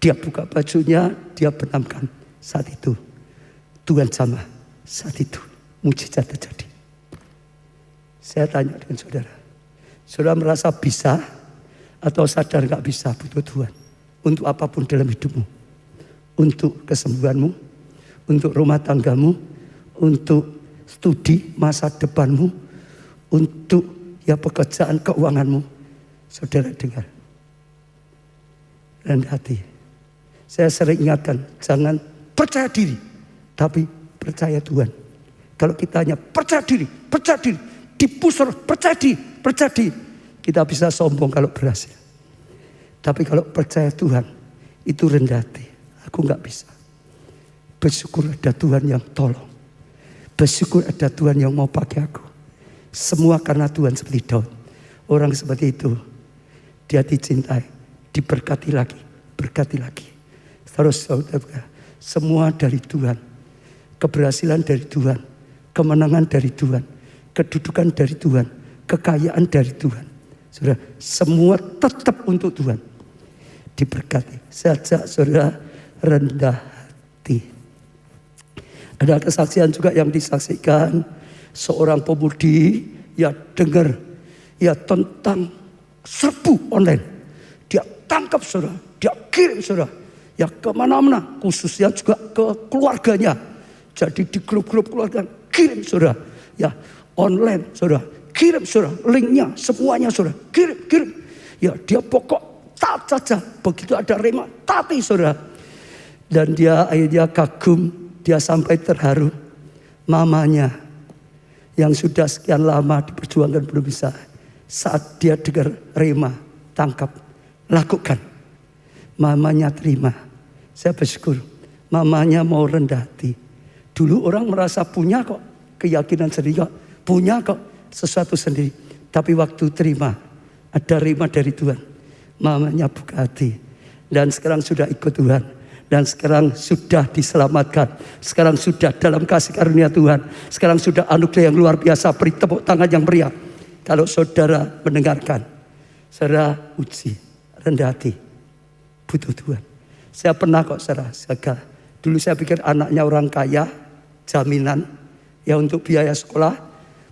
dia buka bajunya, dia benamkan. Saat itu Tuhan sama, saat itu mujizat terjadi. Saya tanya dengan saudara, saudara merasa bisa atau sadar gak bisa butuh Tuhan untuk apapun dalam hidupmu, untuk kesembuhanmu, untuk rumah tanggamu, untuk studi masa depanmu, untuk pekerjaan keuanganmu. Saudara dengar, rendah hati. Saya sering ingatkan, jangan percaya diri, tapi percaya Tuhan. Kalau kita hanya percaya diri, dipusur, percaya diri, kita bisa sombong kalau berhasil. Tapi kalau percaya Tuhan, itu rendah hati. Aku gak bisa. Bersyukur ada Tuhan yang tolong. Bersyukur ada Tuhan yang mau pakai aku. Semua karena Tuhan, seperti Daud. Orang seperti itu, dia dicintai, diberkati lagi, berkati lagi. Terus saudara, semua dari Tuhan. Keberhasilan dari Tuhan, kemenangan dari Tuhan, kedudukan dari Tuhan, kekayaan dari Tuhan. Saudara, semua tetap untuk Tuhan. Diberkati. Saya ajak saudara rendah hati. Ada kesaksian juga yang disaksikan seorang pemudi ya dengar ya tentang serbu online. Dia tangkap saudara, dia kirim saudara ya kemana-mana, khususnya juga ke keluarganya. Jadi di grup-grup keluarga kirim saudara ya online saudara, kirim saudara linknya semuanya saudara, kirim ya, dia pokok taat saja. Begitu ada rema, taati saudara. Dan dia akhirnya kagum, dia sampai terharu. Mamanya yang sudah sekian lama diperjuangkan belum bisa, saat dia dengar rema, tangkap, lakukan, mamanya terima. Saya bersyukur mamanya mau rendah hati. Dulu orang merasa punya kok keyakinan sendiri, kok punya kok sesuatu sendiri. Tapi waktu terima, ada rema dari Tuhan, mamanya buka hati. Dan sekarang sudah ikut Tuhan. Dan sekarang sudah diselamatkan. Sekarang sudah dalam kasih karunia Tuhan. Sekarang sudah anugerah yang luar biasa. Beri tepuk tangan yang meriah. Kalau saudara mendengarkan, saudara uji, rendah hati, butuh Tuhan. Saya pernah kok saudara, dulu saya pikir anaknya orang kaya, jaminan ya untuk biaya sekolah.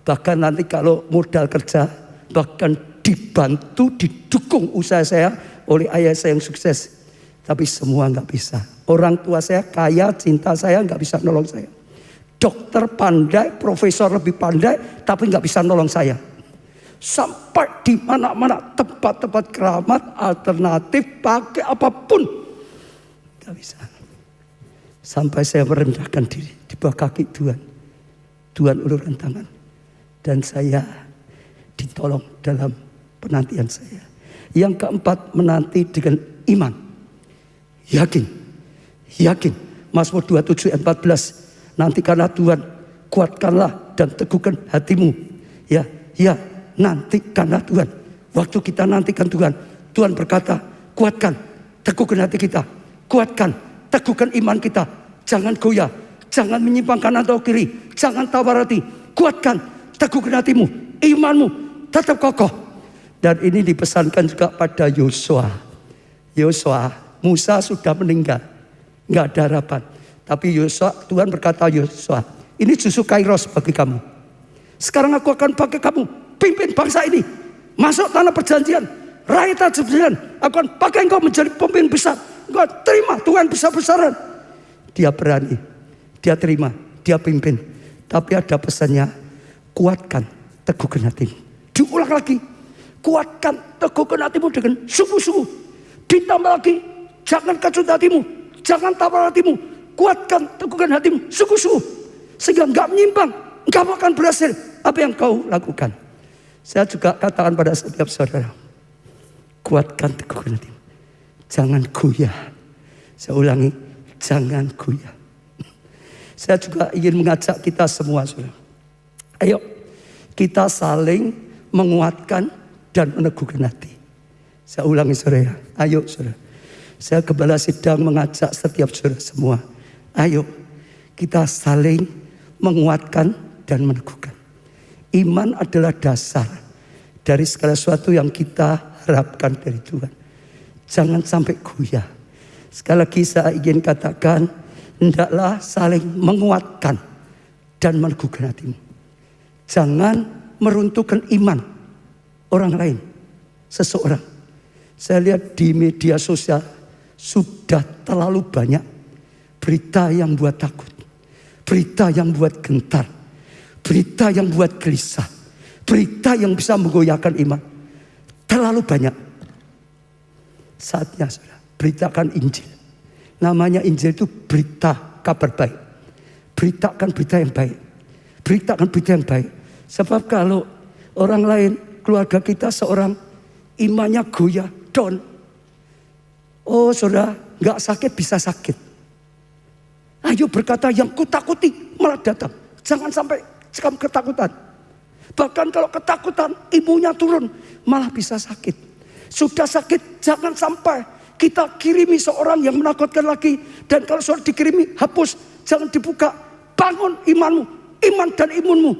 Bahkan nanti kalau modal kerja, bahkan dibantu, didukung usaha saya oleh ayah saya yang sukses. Tapi semua gak bisa. Orang tua saya kaya, cinta saya, gak bisa nolong saya. Dokter pandai, profesor lebih pandai, tapi gak bisa nolong saya. Sampai di mana-mana tempat-tempat keramat alternatif, pakai apapun, gak bisa. Sampai saya merendahkan diri di bawah kaki Tuhan. Tuhan ulurkan tangan. Dan saya ditolong dalam penantian saya. Yang keempat, menanti dengan iman. Yakin. Mazmur 27 ayat 14. Nantikanlah Tuhan, kuatkanlah dan teguhkan hatimu. Ya, nantikanlah Tuhan. Waktu kita nantikan Tuhan, Tuhan berkata, kuatkan, teguhkan hati kita. Kuatkan, teguhkan iman kita. Jangan goyah, jangan menyimpang kanan atau kiri. Jangan tawar hati. Kuatkan, teguhkan hatimu. Imanmu tetap kokoh. Dan ini dipesankan juga pada Yosua. Musa sudah meninggal, nggak ada harapan. Tapi Tuhan berkata, Yosua, ini justru kairos bagi kamu. Sekarang aku akan pakai kamu, pimpin bangsa ini masuk tanah perjanjian, raih tanah perjanjian. Aku akan pakai engkau menjadi pemimpin besar. Engkau terima Tuhan besar-besaran. Dia berani, dia terima, dia pimpin. Tapi ada pesannya, kuatkan, teguhkan hatimu. Diulang lagi, kuatkan, teguhkan hatimu dengan sungguh-sungguh. Ditambah lagi, jangan kacau hatimu, jangan tawar hatimu, kuatkan, teguhkan hatimu, sungguh-sungguh, sehingga enggak menyimpang, enggak akan berhasil apa yang kau lakukan. Saya juga katakan pada setiap saudara, kuatkan, teguhkan hatimu, jangan goyah. Saya ulangi, jangan goyah. Saya juga ingin mengajak kita semua, saudara. Ayo, kita saling menguatkan dan meneguhkan hati. Saya ulangi, saudara. Ayo, saudara. Saya Gembala Sidang mengajak setiap saudara semua. Ayo, kita saling menguatkan dan meneguhkan. Iman adalah dasar dari segala sesuatu yang kita harapkan dari Tuhan. Jangan sampai goyah. Sekali lagi saya ingin katakan, hendaklah saling menguatkan dan meneguhkan hatimu. Jangan meruntuhkan iman orang lain, seseorang. Saya lihat di media sosial sudah terlalu banyak berita yang buat takut, berita yang buat gentar, berita yang buat gelisah, berita yang bisa menggoyahkan iman. Terlalu banyak. Saatnya saudara, beritakan Injil. Namanya Injil itu berita kabar baik. Beritakan berita yang baik. Beritakan berita yang baik. Sebab kalau orang lain, keluarga kita seorang imannya goyah, down. Oh saudara, gak sakit bisa sakit. Ayo berkata yang kutakuti malah datang. Jangan sampai kamu ketakutan. Bahkan kalau ketakutan imunnya turun malah bisa sakit. Sudah sakit jangan sampai kita kirimi seorang yang menakutkan lagi. Dan kalau sudah dikirimi hapus, jangan dibuka. Bangun imanmu, iman dan imunmu.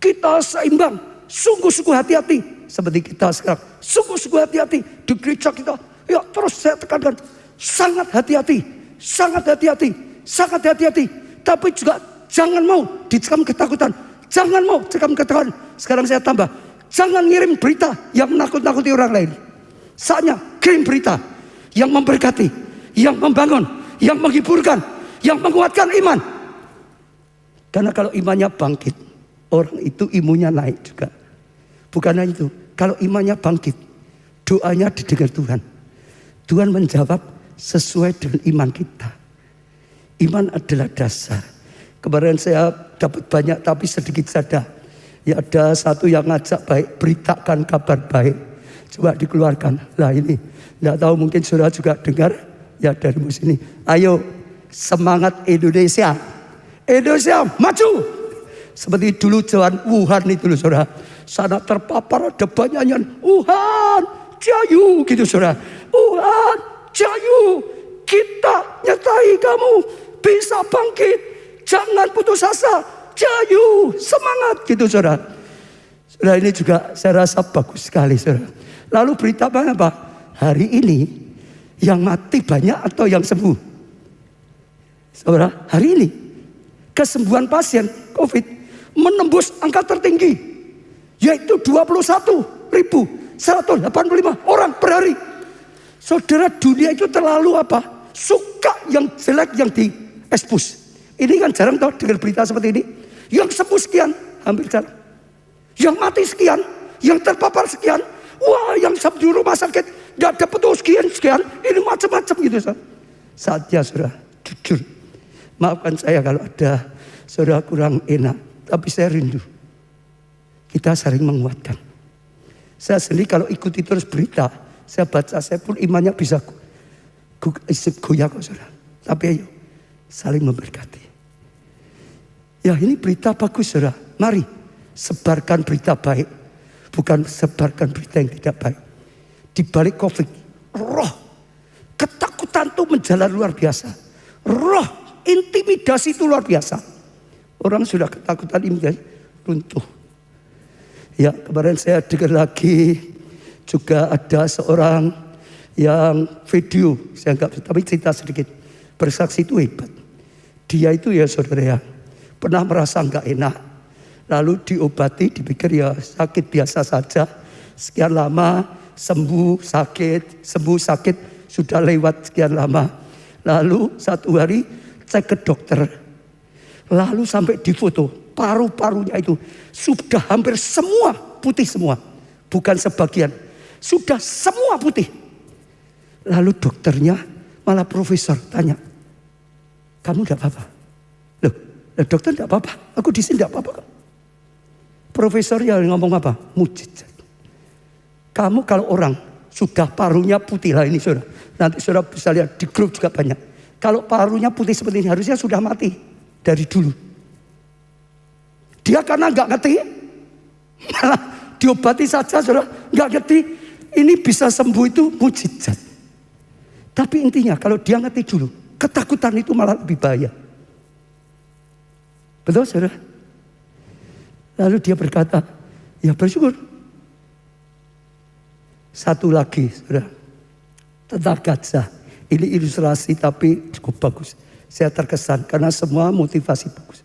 Kita seimbang, sungguh-sungguh hati-hati. Seperti kita sekarang, sungguh-sungguh hati-hati. Di gereja kita, ya terus saya tekankan, sangat hati-hati. Sangat hati-hati, sangat hati-hati. Tapi juga jangan mau dicekam ketakutan. Jangan mau dicekam ketakutan. Sekarang saya tambah, jangan ngirim berita yang menakut-nakuti orang lain. Saatnya kirim berita yang memberkati, yang membangun, yang menghiburkan, yang menguatkan iman. Karena kalau imannya bangkit, orang itu imunnya naik juga. Bukan hanya itu, kalau imannya bangkit, doanya didengar Tuhan. Tuhan menjawab sesuai dengan iman kita. Iman adalah dasar. Kemarin saya dapat banyak tapi sedikit saja. Ya ada satu yang ngajak baik, beritakan kabar baik. Coba dikeluarkan. Lah ini, tidak tahu mungkin saudara juga dengar. Ya dari sini. Ayo semangat Indonesia. Indonesia maju. Seperti dulu jalan Wuhan itu loh saudara. Sana terpapar ada banyak nyanyian. Wuhan, jayu gitu saudara. Wuhan, jayu. Kita nyertai kamu bisa bangkit. Jangan putus asa. Jayu, semangat gitu saudara. Saudara ini juga saya rasa bagus sekali saudara. Lalu berita apa? Hari ini yang mati banyak atau yang sembuh? Saudara, hari ini kesembuhan pasien COVID menembus angka tertinggi, yaitu 21.185 orang per hari. Saudara, dunia itu terlalu apa? Suka yang jelek yang di-expose. Ini kan jarang tahu dengar berita seperti ini. Yang sembuh sekian, hampir jarang. Yang mati sekian, yang terpapar sekian. Wah, yang di rumah sakit tidak dapat sekian. Ini macam-macam gitu. Saatnya saudara, jujur. Maafkan saya kalau ada saudara kurang enak. Tapi saya rindu. Kita saling menguatkan. Saya sendiri kalau ikuti terus berita, saya baca, saya pun imannya bisa goyah kok saudara. Tapi ayo, saling memberkati. Ya ini berita bagus saudara. Mari sebarkan berita baik. Bukan sebarkan berita yang tidak baik. Di balik COVID, roh ketakutan itu menjalar luar biasa. Roh intimidasi itu luar biasa. Orang sudah ketakutan intimidasi, runtuh. Ya kemarin saya dengar lagi juga ada seorang yang video, saya enggak, tapi cerita sedikit. Bersaksi itu hebat. Dia itu ya saudara ya, pernah merasa enggak enak. Lalu diobati, dipikir ya sakit biasa saja. Sekian lama sembuh sakit, sudah lewat sekian lama. Lalu satu hari cek ke dokter. Lalu sampai difoto, paru-parunya itu sudah hampir semua putih semua. Bukan sebagian, sudah semua putih. Lalu dokternya, malah profesor tanya, kamu tidak apa-apa? Loh, dokter tidak apa-apa, aku di sini tidak apa-apa. Profesor yang ngomong apa? Mujizat. Kamu kalau orang sudah parunya putih lah ini saudara. Nanti saudara bisa lihat di grup juga banyak. Kalau parunya putih seperti ini harusnya sudah mati dari dulu. Dia karena nggak ngerti, malah diobati saja saudara, nggak ngerti. Ini bisa sembuh itu mujizat. Tapi intinya kalau dia ngerti dulu, ketakutan itu malah lebih bahaya. Betul saudara? Lalu dia berkata, ya bersyukur. Satu lagi saudara, tentang gajah. Ini ilustrasi tapi cukup bagus. Saya terkesan karena semua motivasi bagus.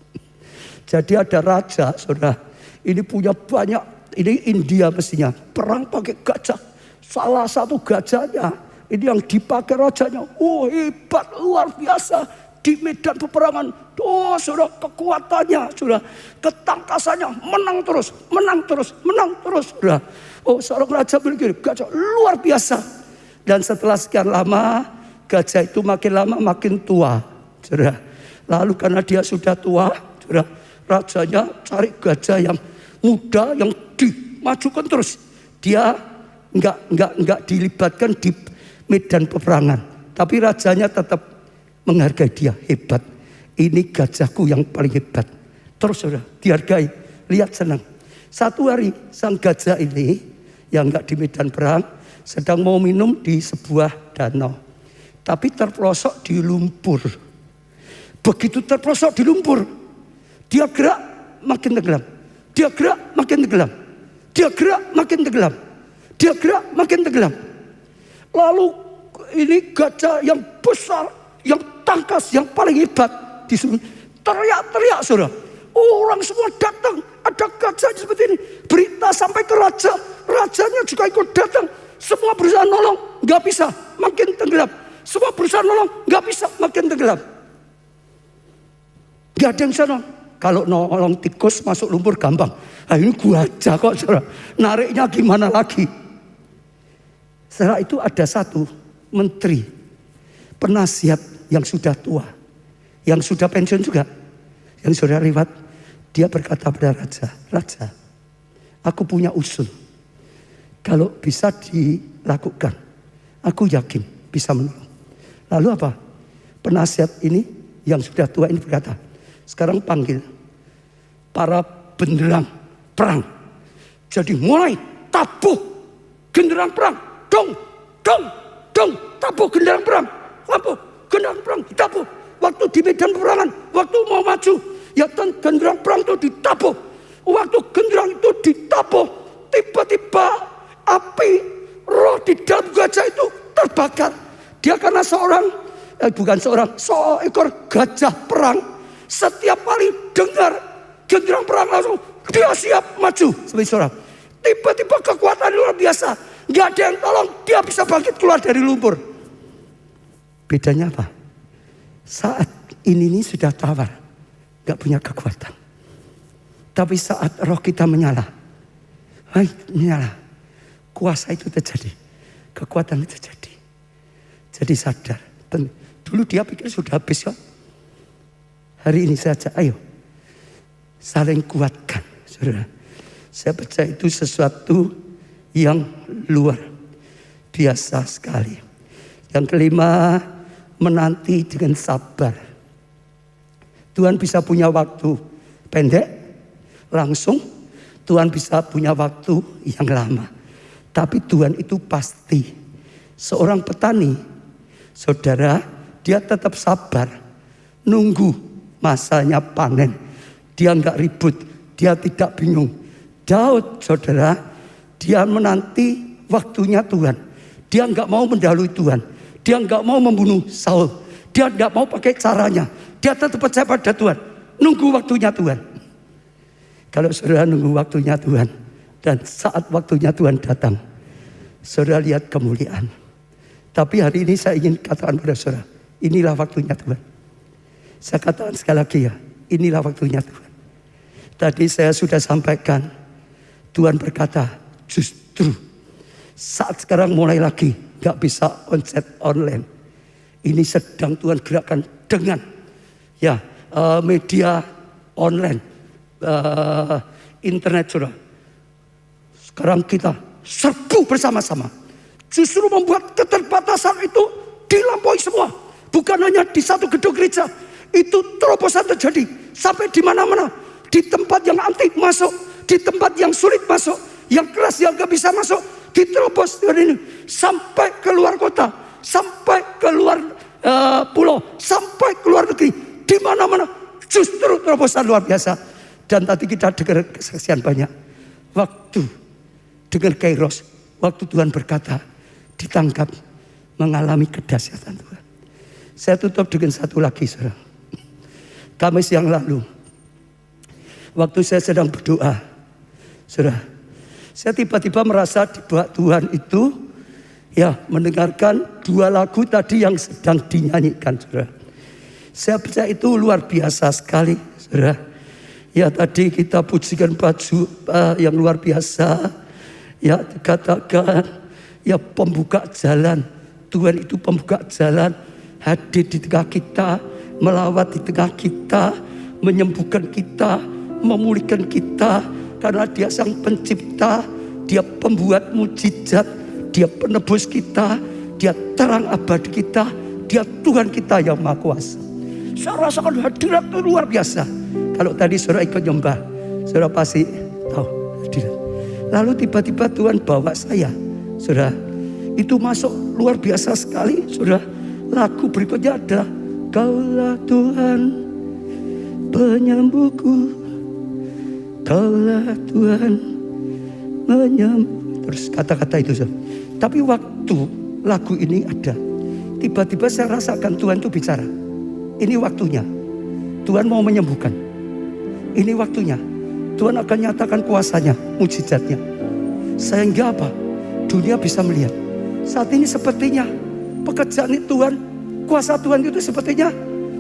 Jadi ada raja saudara, ini punya banyak, ini India mestinya, perang pakai gajah. Salah satu gajahnya, ini yang dipakai rajanya, hebat, luar biasa. Di medan peperangan, saudara, kekuatannya, saudara, ketangkasannya, menang terus, saudara. Seorang raja begini, gajah luar biasa. Dan setelah sekian lama, gajah itu makin lama makin tua, saudara. Lalu karena dia sudah tua, saudara, rajanya cari gajah yang muda, yang dimajukan terus. Dia enggak dilibatkan di medan peperangan, tapi rajanya tetap menghargai dia, hebat. Ini gajahku yang paling hebat. Terus saudara, dihargai, lihat senang. Satu hari sang gajah ini yang enggak di medan perang sedang mau minum di sebuah danau, tapi terpelosok di lumpur. Begitu terpelosok di lumpur, dia gerak makin tenggelam, dia gerak makin tenggelam, dia gerak makin tenggelam, dia gerak makin tenggelam. Lalu ini gajah yang besar, yang tangkas, yang paling hebat disuruh teriak-teriak saudara. Orang semua datang, ada gajah seperti ini. Berita sampai ke raja, rajanya juga ikut datang. Semua berusaha nolong, nggak bisa, makin tenggelam. Semua berusaha nolong, nggak bisa, makin tenggelam. Gak ada yang bisa nolong. Kalau nolong tikus masuk lumpur gampang. Ini gajah kok saudara. Nariknya gimana lagi? Setelah itu ada satu menteri penasihat yang sudah tua, yang sudah pensiun juga, yang sudah lewat. Dia berkata pada raja, raja, aku punya usul. Kalau bisa dilakukan, aku yakin bisa menolong. Lalu apa? Penasihat ini yang sudah tua ini berkata, sekarang panggil para benderang perang. Jadi mulai tabuh genderang perang. Dong, dong, dong, tabuh genderang perang. Tabuh genderang perang, tabuh. Waktu di medan peperangan, waktu mau maju, ya genderang perang itu ditabuh. Waktu genderang itu ditabuh, tiba-tiba api roh di dalam gajah itu terbakar. Dia karena seekor gajah perang. Setiap kali dengar genderang perang langsung dia siap maju sebagai seorang. Tiba-tiba kekuatan luar biasa, nggak ada yang tolong, dia bisa bangkit keluar dari lumpur. Bedanya apa? Saat ini sudah tawar, nggak punya kekuatan. Tapi saat roh kita menyala, kuasa itu terjadi, kekuatan itu terjadi. Jadi sadar. Dulu dia pikir sudah habis kok. Hari ini saja, ayo saling kuatkan, saudara. Saya percaya itu sesuatu yang luar biasa sekali. Yang kelima, menanti dengan sabar. Tuhan bisa punya waktu pendek, langsung. Tuhan bisa punya waktu yang lama. Tapi Tuhan itu pasti. Seorang petani, saudara, dia tetap sabar, nunggu masanya panen. Dia enggak ribut, dia tidak bingung. Daud, saudara, dia menanti waktunya Tuhan. Dia enggak mau mendahului Tuhan. Dia enggak mau membunuh Saul. Dia enggak mau pakai caranya. Dia tetap percaya pada Tuhan. Nunggu waktunya Tuhan. Kalau saudara nunggu waktunya Tuhan, dan saat waktunya Tuhan datang, saudara lihat kemuliaan. Tapi hari ini saya ingin katakan pada saudara, inilah waktunya Tuhan. Saya katakan sekali lagi ya, inilah waktunya Tuhan. Tadi saya sudah sampaikan, Tuhan berkata, justru saat sekarang mulai lagi gak bisa onsite online. Ini sedang Tuhan gerakkan dengan media online, internet, saudara. Sekarang kita serbu bersama-sama. Justru membuat keterbatasan itu dilampaui semua. Bukan hanya di satu gedung gereja. Itu terobosan terjadi sampai di mana-mana. Di tempat yang antik masuk, di tempat yang sulit masuk, yang keras yang gak bisa masuk, diterobos dengan ini sampai ke luar kota, sampai ke luar pulau, sampai ke luar negeri. Di mana-mana justru terobosan luar biasa. Dan tadi kita dengar kesaksian banyak. Waktu dengan kairos, waktu Tuhan berkata, ditangkap, mengalami kedahsyatan Tuhan. Saya tutup dengan satu lagi, saudara. Kamis yang lalu, waktu saya sedang berdoa, saudara, saya tiba-tiba merasa di bawah Tuhan itu mendengarkan 2 lagu tadi yang sedang dinyanyikan, saudara. Saya percaya itu luar biasa sekali, saudara. Ya, tadi kita pujikan baju yang luar biasa. Ya, dikatakan pembuka jalan. Tuhan itu pembuka jalan, hadir di tengah kita, melawat di tengah kita, menyembuhkan kita, memulihkan kita. Karena Dia sang pencipta, Dia pembuat mujizat, Dia penebus kita, Dia terang abadi kita, Dia Tuhan kita yang Maha Kuasa. Saya rasakan hadirat itu luar biasa. Kalau tadi saudara ikut nyembah, saudara pasti tahu hadirat. Lalu tiba-tiba Tuhan bawa saya, saudara, itu masuk luar biasa sekali, saudara. Lagu berikutnya adalah Kaulah Tuhan penyembuhku, Kaulah Tuhan menyembuh. Terus kata-kata itu, saudara. Tapi waktu lagu ini ada, tiba-tiba saya rasakan Tuhan itu bicara. Ini waktunya Tuhan mau menyembuhkan. Ini waktunya Tuhan akan nyatakan kuasanya, mujizatnya. Sehingga apa? Dunia bisa melihat. Saat ini sepertinya pekerjaan Tuhan, kuasa Tuhan itu sepertinya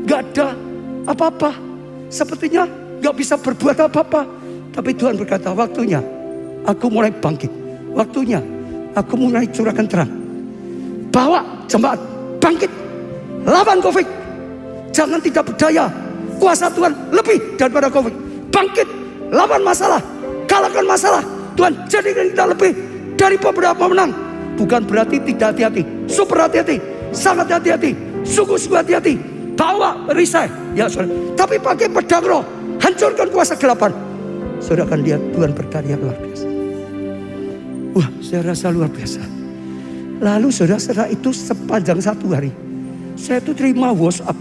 gak ada apa-apa. Sepertinya gak bisa berbuat apa-apa. Tapi Tuhan berkata, waktunya aku mulai bangkit. Waktunya aku mulai curahkan terang. Bawa jemaat bangkit, lawan COVID. Jangan tidak berdaya. Kuasa Tuhan lebih daripada COVID. Bangkit, lawan masalah, kalahkan masalah. Tuhan jadikan kita lebih dari beberapa pemenang. Bukan berarti tidak hati-hati, super hati-hati, sangat hati-hati, sungguh-sungguh hati-hati. Bawa risai, ya saudara. Tapi pakai pedang roh, hancurkan kuasa kegelapan. Saudara akan lihat Tuhan berkarya luar biasa. Wah, saya rasa luar biasa. Lalu saudara-saudara, itu sepanjang 1 hari, saya itu terima WhatsApp.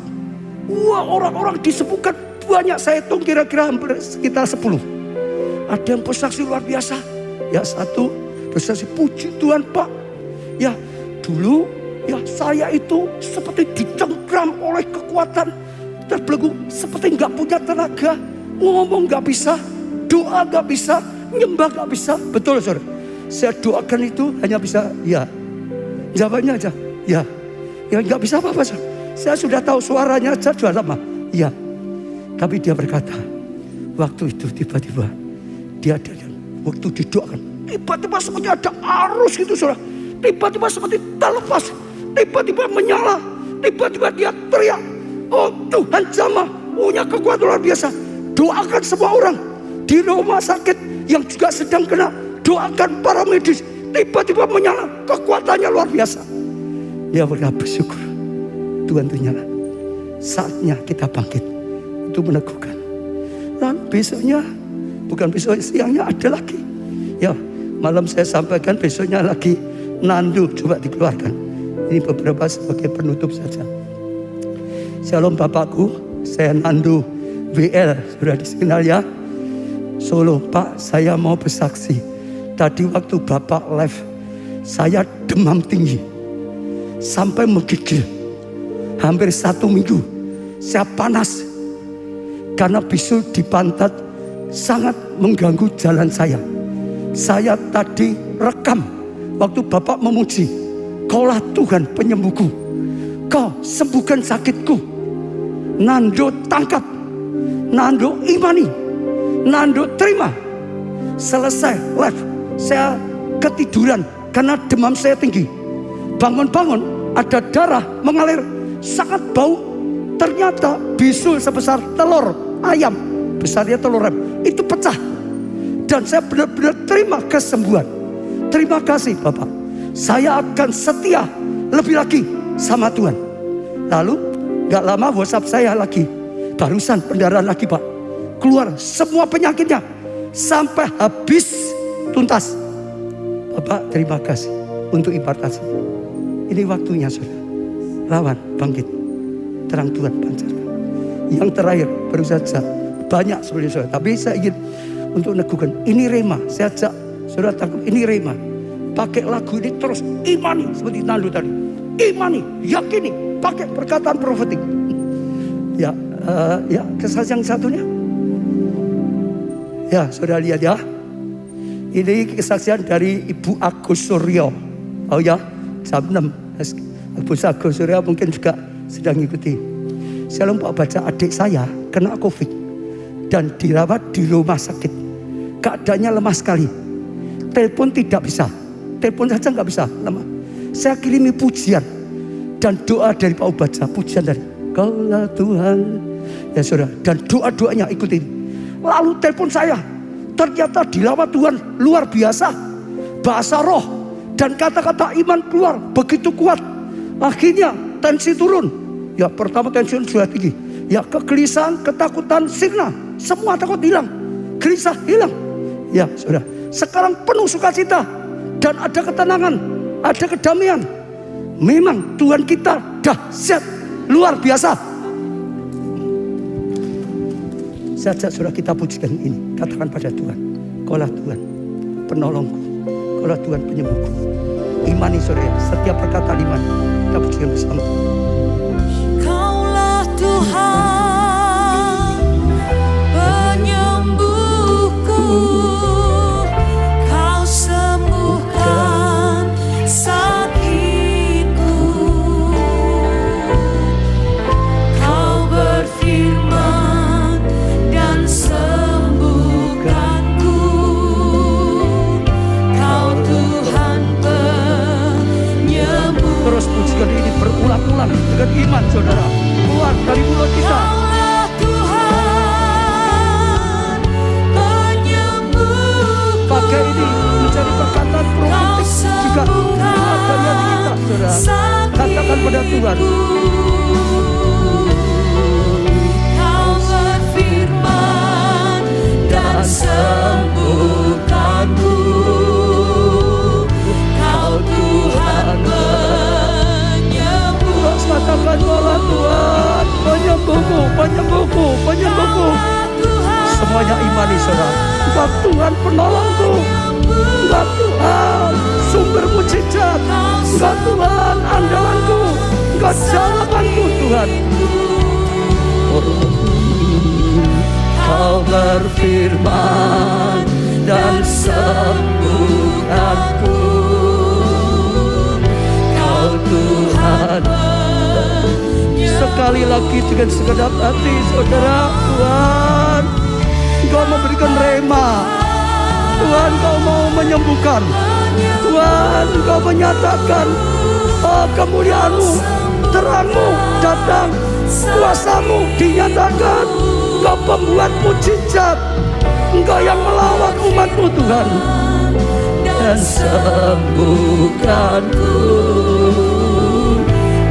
Wah, orang-orang disembuhkan banyak. Saya hitung kira-kira hampir sekitar 10. Ada yang bersaksi luar biasa. Ya, satu bersaksi, puji Tuhan Pak. Ya, dulu ya saya itu seperti dicengkram oleh kekuatan, terbelenggu, seperti gak punya tenaga, ngomong gak bisa, doa gak bisa, nyembah gak bisa. Betul saudara, saya doakan itu hanya bisa ya, jawabannya aja ya, ya gak bisa apa-apa saudara. Saya sudah tahu suaranya aja sudah lama. Iya. Tapi dia berkata, waktu itu tiba-tiba dia ada waktu didoakan. Tiba-tiba seperti ada arus gitu, saudara. Tiba-tiba seperti terlepas. Tiba-tiba menyala. Tiba-tiba dia teriak. Oh Tuhan jamah, punya kekuatan luar biasa. Doakan semua orang di rumah sakit yang juga sedang kena. Doakan para medis. Tiba-tiba menyala. Kekuatannya luar biasa. Dia berkata bersyukur. Tuhan itu nyala. Saatnya kita bangkit. Itu meneguhkan. Dan besoknya, bukan besok, siangnya ada lagi. Ya, malam saya sampaikan, besoknya lagi nandu coba dikeluarkan. Ini beberapa sebagai penutup saja. Shalom Bapakku, saya nandu WL, sudah dikenal ya. Solo, Pak, saya mau bersaksi. Tadi waktu Bapak live, saya demam tinggi sampai menggigil. Hampir 1 minggu saya panas karena bisul di pantat sangat mengganggu jalan saya. Saya tadi rekam waktu Bapak memuji, Kaulah Tuhan penyembuhku, Kau sembuhkan sakitku. Nando tangkap, Nando imani, Nando terima. Selesai live, saya ketiduran karena demam saya tinggi. bangun-bangun ada darah mengalir sangat bau. Ternyata bisul sebesar telur ayam, besarnya telur ayam, itu pecah. Dan saya benar-benar terima kesembuhan. Terima kasih Bapak, saya akan setia lebih lagi sama Tuhan. Lalu gak lama WhatsApp saya lagi, barusan pendarahan lagi Pak, keluar semua penyakitnya sampai habis tuntas. Bapak terima kasih untuk impartasi. Ini waktunya saudara, lawan bangkit, terang Tuhan pancarkan. Yang terakhir baru saja, banyak sebenarnya saudara, tapi saya ingin untuk neguhkan, ini rema. Saya ajak saudara tangkap, ini rema. Pakai lagu ini terus imani, seperti Nando tadi, imani, yakini, pakai perkataan profetik. Ya, kesaksian yang satunya, ya saudara lihat ya, ini kesaksian dari Ibu Agus Suryo. Oh ya, jam 6 Ibu Agus Suryo mungkin juga sedang ikuti. Saya lupa baca, adik saya kena COVID dan dirawat di rumah sakit. Keadaannya lemah sekali, telepon tidak bisa, telepon saja nggak bisa, lemah. Saya kirimi pujian dan doa dari Pak Ubaca, pujian dari Kaulah Tuhan, ya saudara, dan doa-doanya ikutin. Lalu telepon saya, ternyata dilawat Tuhan luar biasa, bahasa roh dan kata-kata iman keluar begitu kuat. Akhirnya tensi turun. Ya pertama tensi sudah tinggi, ya kegelisahan, ketakutan sirna, semua takut hilang, gelisah hilang. Ya saudara, sekarang penuh sukacita dan ada ketenangan, ada kedamaian. Memang Tuhan kita dahsyat, luar biasa. Saja sudah kita pujikan ini, katakan pada Tuhan, Kaulah Tuhan penolongku, Kaulah Tuhan penyembuhku. Imani saudara, setiap perkataan iman kita pujikan bersama. Kaulah Tuhan penyembuhku, Kau sembuhkan sakitku, Kau berfirman dan sembuhkanku, Kau Tuhan penyembuh. Terus pujikan ini berulang-ulang dengan iman saudara, keluar dari mulut kita. Kaulah Tuhan penyembuhku, Pakai ini menjadi perkataan profetik juga keluar dari hati kita saudara. Katakan pada Tuhan, Kau berfirman dan sembuhkanku, Kau Tuhan penyembuh. terus katakan Kaulah Tuhan penyembuhku, penyembuhku, penyembuhku. Semuanya imani saudara, Engkau Tuhan penolongku, Engkau Tuhan sumber mujizat, Engkau Tuhan andalanku, Engkau jalananku Tuhan. Kau berfirman dan sembuhkanku, Kau Tuhan. Sekali lagi dengan segenap hati saudara, Tuhan Engkau memberikan rema, Tuhan Engkau mau menyembuhkan, Tuhan Engkau menyatakan kemuliaan-Mu, terang-Mu datang, kuasa-Mu dinyatakan. Engkau pembuat mujizat, Engkau yang melawat umat-Mu Tuhan, dan sembuhkanku,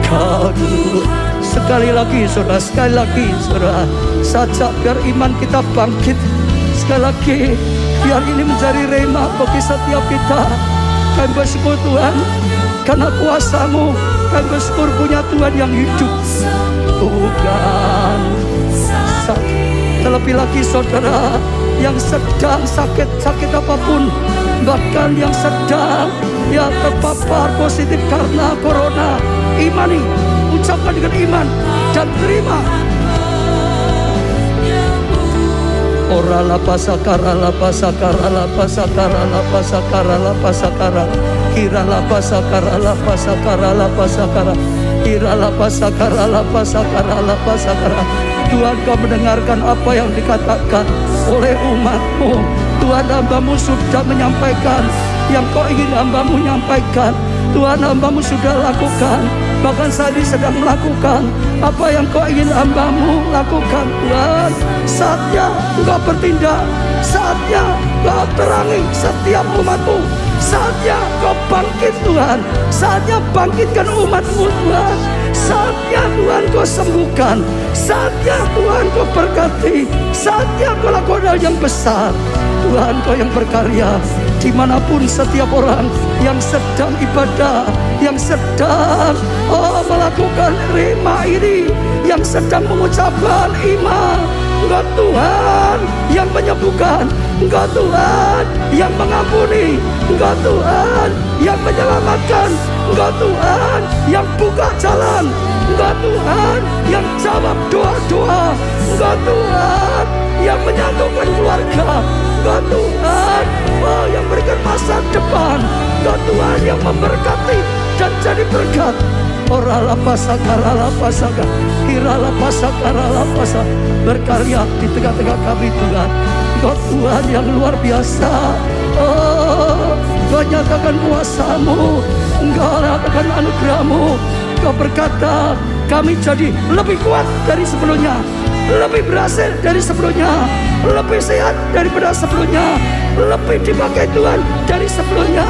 Kau Tuhan. Sekali lagi saudara, sekali lagi saudara, sajak biar iman kita bangkit. Sekali lagi biar ini menjadi rema bagi setiap kita. Kami bersyukur Tuhan karena kuasa-Mu, kami bersyukur punya Tuhan yang hidup. Bukan terlebih lagi saudara yang sedang sakit apapun, bahkan yang sedang ya terpapar positif karena corona, imani, ucapkan dengan iman dan terima. Ora la pasakara la pasakara la pasakara la pasakara la pasakara, kira la pasakara la pasakara la pasakara, kira la pasakara la pasakara la pasakara. Tuhan, Kau mendengarkan apa yang dikatakan oleh umat-Mu. Tuhan, hamba-Mu sudah menyampaikan yang Kau ingin hamba-Mu nyampaikan. Tuhan, hamba-Mu sudah lakukan, bahkan saat ini sedang melakukan apa yang Kau ingin hamba-Mu lakukan. Tuhan, saatnya Engkau bertindak, saatnya Kau terangi setiap umat-Mu, saatnya Kau bangkit Tuhan, saatnya bangkitkan umat-Mu Tuhan, saatnya Tuhan Kau sembuhkan, saatnya Tuhan Kau berkati, saatnya Kau lakukan hal yang besar. Tuhan, Kau yang berkarya dimanapun setiap orang yang sedang ibadah, yang sedang melakukan rema ini, yang sedang mengucapkan iman. Engkau Tuhan yang menyembuhkan, Engkau Tuhan yang mengampuni, Engkau Tuhan yang menyelamatkan, Engkau Tuhan yang buka jalan, Engkau Tuhan yang jawab doa-doa, Engkau Tuhan yang menyatukan keluarga, Engkau Tuhan yang berikan masa depan, Engkau Tuhan yang memberkati dan jadi berkat. Orala pasaka, rala pasaka, hirala pasaka, rala pasaka, berkarya di tengah-tengah kami Tuhan. Engkau Tuhan yang luar biasa. Engkau nyatakan kuasa-Mu, Engkau nyatakan anugerah-Mu. Engkau berkata kami jadi lebih kuat dari sebelumnya, lebih berhasil dari sebelumnya, lebih sehat daripada sebelumnya, lebih dipakai Tuhan dari sebelumnya.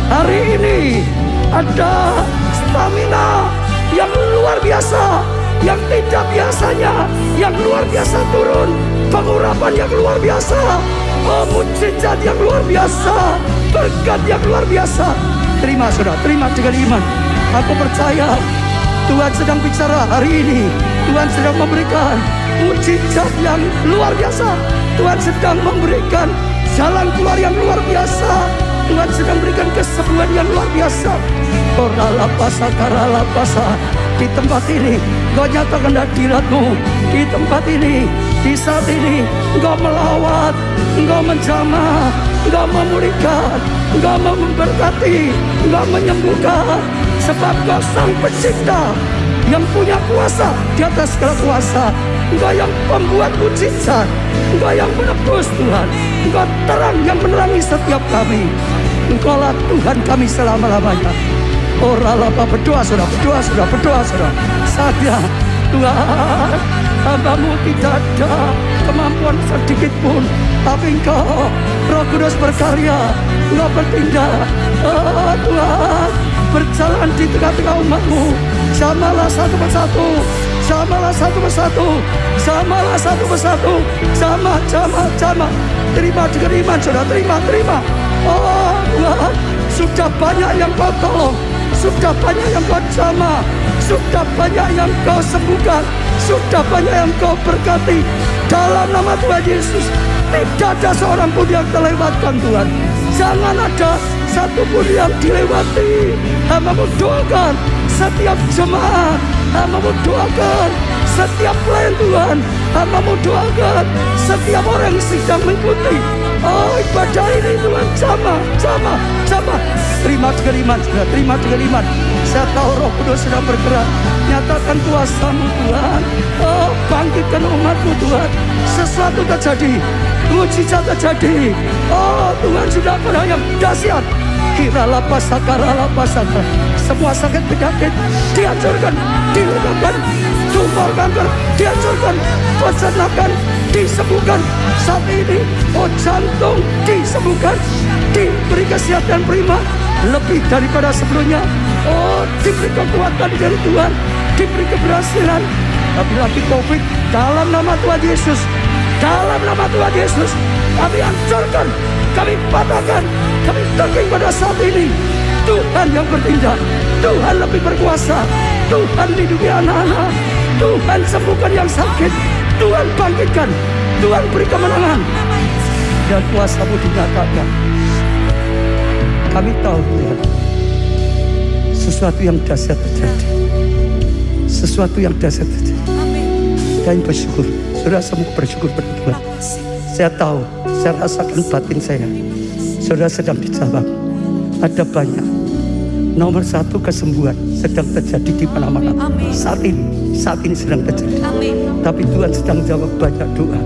Hari ini ada stamina yang luar biasa, yang tidak biasanya, yang luar biasa turun, pengurapan yang luar biasa, mujizat yang luar biasa, berkat yang luar biasa. Terima saudara, terima dengan iman. Aku percaya Tuhan sedang bicara hari ini. Tuhan sedang memberikan mujizat yang luar biasa. Tuhan sedang memberikan jalan keluar yang luar biasa. Tuhan sedang berikan kesembuhan yang luar biasa. Orala pasaka, rala pasaka. Di tempat ini Engkau nyatakan hadirat-Mu. Di tempat ini, di saat ini Engkau melawat, Engkau menjamah, Engkau memulihkan, Engkau memberkati, Engkau menyembuhkan. Sebab Engkau Sang Pencipta yang punya kuasa di atas segala kuasa. Engkau yang pembuat mujizat, Engkau yang menebus Tuhan, Engkau terang yang menerangi setiap kami. Engkaulah Tuhan kami selama-lamanya. Oralapa, berdoa saudara, berdoa saudara, berdoa saudara. Saatnya Tuhan, hamba-Mu tidak ada kemampuan sedikit pun, tapi Engkau Roh Kudus berkarya, Engkau bertindak. Tuhan, berjalan di tengah-tengah umat-Mu. Jamalah satu persatu, jamalah satu persatu, jamalah satu persatu, jamah. Terima dengan iman saudara, terima. Oh Tuhan, sudah banyak yang Kau tolong, sudah banyak yang Kau jamah, sudah banyak yang Kau sembuhkan, sudah banyak yang Kau berkati. Dalam nama Tuhan Yesus, tidak ada seorang pun yang terlewatkan Tuhan. Jangan ada satu pun yang dilewati. Hamba-Mu doakan setiap jemaat, hamba-Mu doakan setiap pelayan Tuhan, hamba-Mu doakan setiap orang yang sedang mengikuti ibadah ini Tuhan. Jamah. Terima dengan iman, saudara, terima dengan iman. Saya tahu Roh Kudus sedang bergerak. Nyatakan kuasa-Mu Tuhan. Bangkitkan umat-Mu Tuhan. Sesuatu terjadi, mujizat terjadi. Tuhan sudah pernah yang dahsyat. Kirala pasaka, rala pasaka. Semua sakit penyakit dihancurkan, dilenyapkan. Tumor kanker dihancurkan, pecernakan disembuhkan. Saat ini jantung disembuhkan, diberi kesehatan prima lebih daripada sebelumnya. Diberi kekuatan dari Tuhan, diberi keberhasilan. Tapi lagi COVID, dalam nama Tuhan Yesus, dalam nama Tuhan Yesus, kami hancurkan, kami patahkan, kami tegak pada saat ini. Tuhan yang bertindak, Tuhan lebih berkuasa, Tuhan lindungi anak-anak, Tuhan sembuhkan yang sakit, Tuhan bangkitkan, Tuhan beri kemenangan, dan kuasa-Mu dinyatakan. Kami tahu Tuhan, sesuatu yang dahsyat terjadi, sesuatu yang dahsyat terjadi. Dan bersyukur, saudara semua bersyukur pada Tuhan. Saya tahu, saya rasakan batin saya, saudara sedang dijawab. Ada banyak. Nomor satu, kesembuhan sedang terjadi di mana-mana. Saat ini sedang terjadi. Tapi Tuhan sedang jawab banyak doa.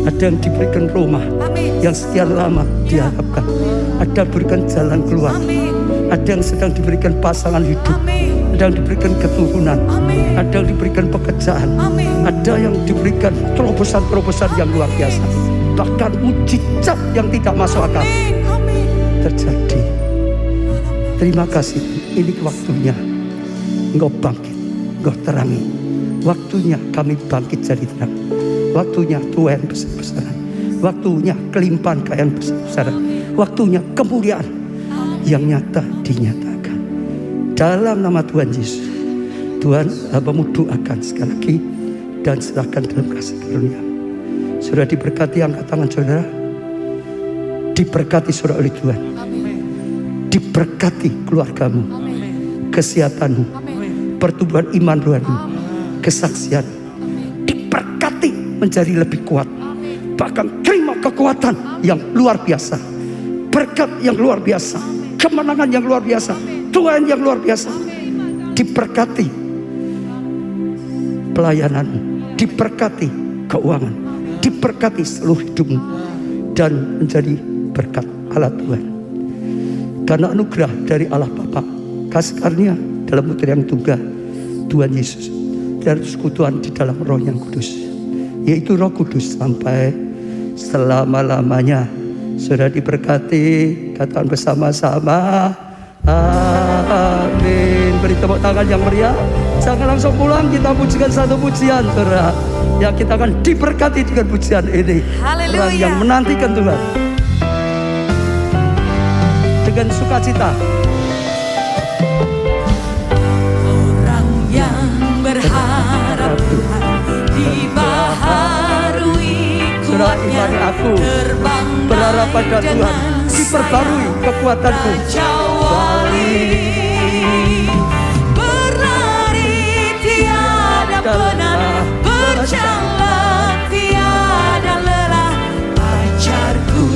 Ada yang diberikan rumah yang sekian lama diharapkan. Ada yang diberikan jalan keluar. Ada yang sedang diberikan pasangan hidup. Ada yang diberikan keturunan. Ada yang diberikan pekerjaan. Ada yang diberikan terobosan-terobosan yang luar biasa. Bahkan mujizat yang tidak masuk akal terjadi. Terima kasih. Ini waktunya Engkau bangkit, Engkau terangi. Waktunya kami bangkit jadi terang. Waktunya Tuhan besar-besaran. Waktunya kelimpahan kekayaan besar-besaran. Waktunya kemuliaan yang nyata dinyatakan. Dalam nama Tuhan Yesus, Tuhan, hambamu doakan sekali lagi dan serahkan dalam kasih karunia. Sudah diberkati angkat tangan saudara. Diberkati saudara oleh Tuhan. Diberkati keluargamu, kesehatanmu, pertumbuhan iman rohani, kesaksian. Diberkati menjadi lebih kuat. Bahkan terima kekuatan yang luar biasa. Berkat yang luar biasa. Kemenangan yang luar biasa. Tuhan yang luar biasa. Diberkati pelayananmu. Diberkati keuangan. Diberkati seluruh hidupmu. Dan menjadi berkat Allah Tuhan. Karena anugerah dari Allah Bapa, kasih karunia dalam Putra yang tunggal Tuhan Yesus, dan persekutuan di dalam Roh yang kudus, yaitu Roh Kudus sampai selama-lamanya. Sudah diberkati, katakan bersama-sama amin. Beri tepuk tangan yang meriah. Jangan langsung pulang, kita pujikan satu pujian saudara, yang kita akan diberkati dengan pujian ini. Orang yang menantikan Tuhan dengan sukacita. Orang yang berharap Tuhan dibaharui kuatnya, aku terbang berharap pada Tuhan, diperbarui kekuatanku. Raja Wali berlari tiada penat, berjalan tiada lelah. Ajarku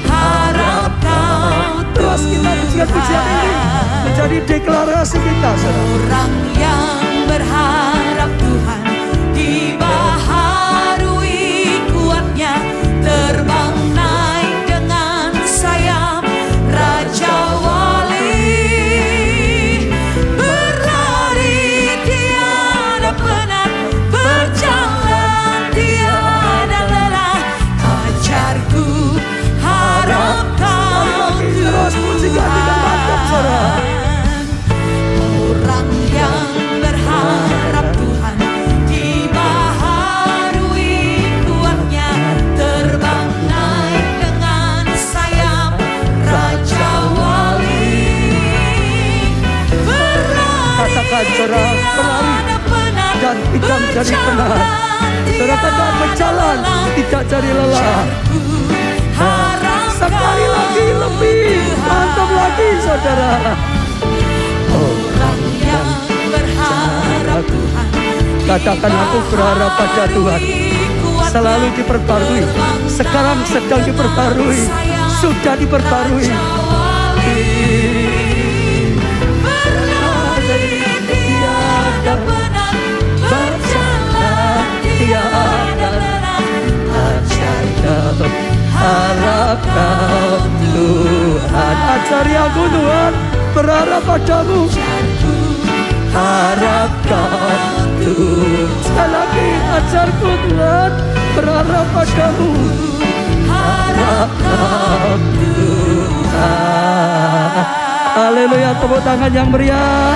harap kau Terus kita pujikan pujian ini menjadi deklarasi kita saudara. Orang yang berharap Tuhan dibaharui kuatnya, terbang naik dengan sayap Raja Wali berlari tiada penat, berjalan tiada lelah. Ajarku harap kau Terus pujikan dengan mantap saudara. Orang yang berharap Tuhan dibaharui kuatnya, terbang naik dengan sayap Raja Wali berlari Katakan saudara, berlari tiada penat, dan tidak menjadi penat. Saudara katakan berjalan tidak jadi lelah. harap Sekali lagi lebih mantap lagi saudara. Orang yang berharap Tuhan Katakan aku berharap pada Tuhan, selalu diperbarui. Sekarang sedang diperbarui, sudah diperbarui. Berlari tiada penat, berjalan tiada lelah. Ajarkan harap kau Tuhan. Ajari aku Tuhan, berharap padamu. Harap kau Tuhan. Sekali lagi ajarku Tuhan, berharap padamu. Harap kau Tuhan. Haleluya, tepuk tangan yang meriah.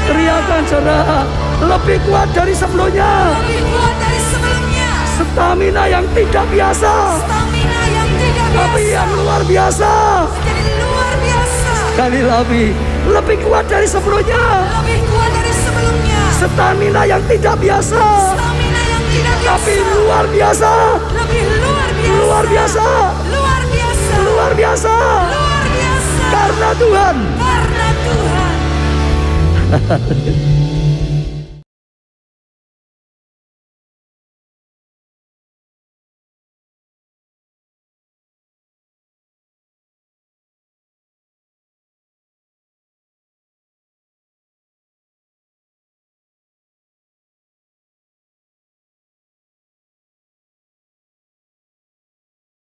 Teriakan saudara, lebih kuat dari sebelumnya. Lebih kuat dari sebelumnya. Stamina yang tidak biasa, Stamina yang tidak tapi biasa yang luar biasa. menjadi luar biasa. Sekali lagi, lebih kuat dari sebelumnya. Lebih kuat dari sebelumnya. Stamina yang tidak biasa, Stamina yang tidak biasa. tapi luar biasa. Lebih luar biasa. Luar biasa. Luar biasa. Luar biasa. Luar biasa. Karena Tuhan Karena Tuhan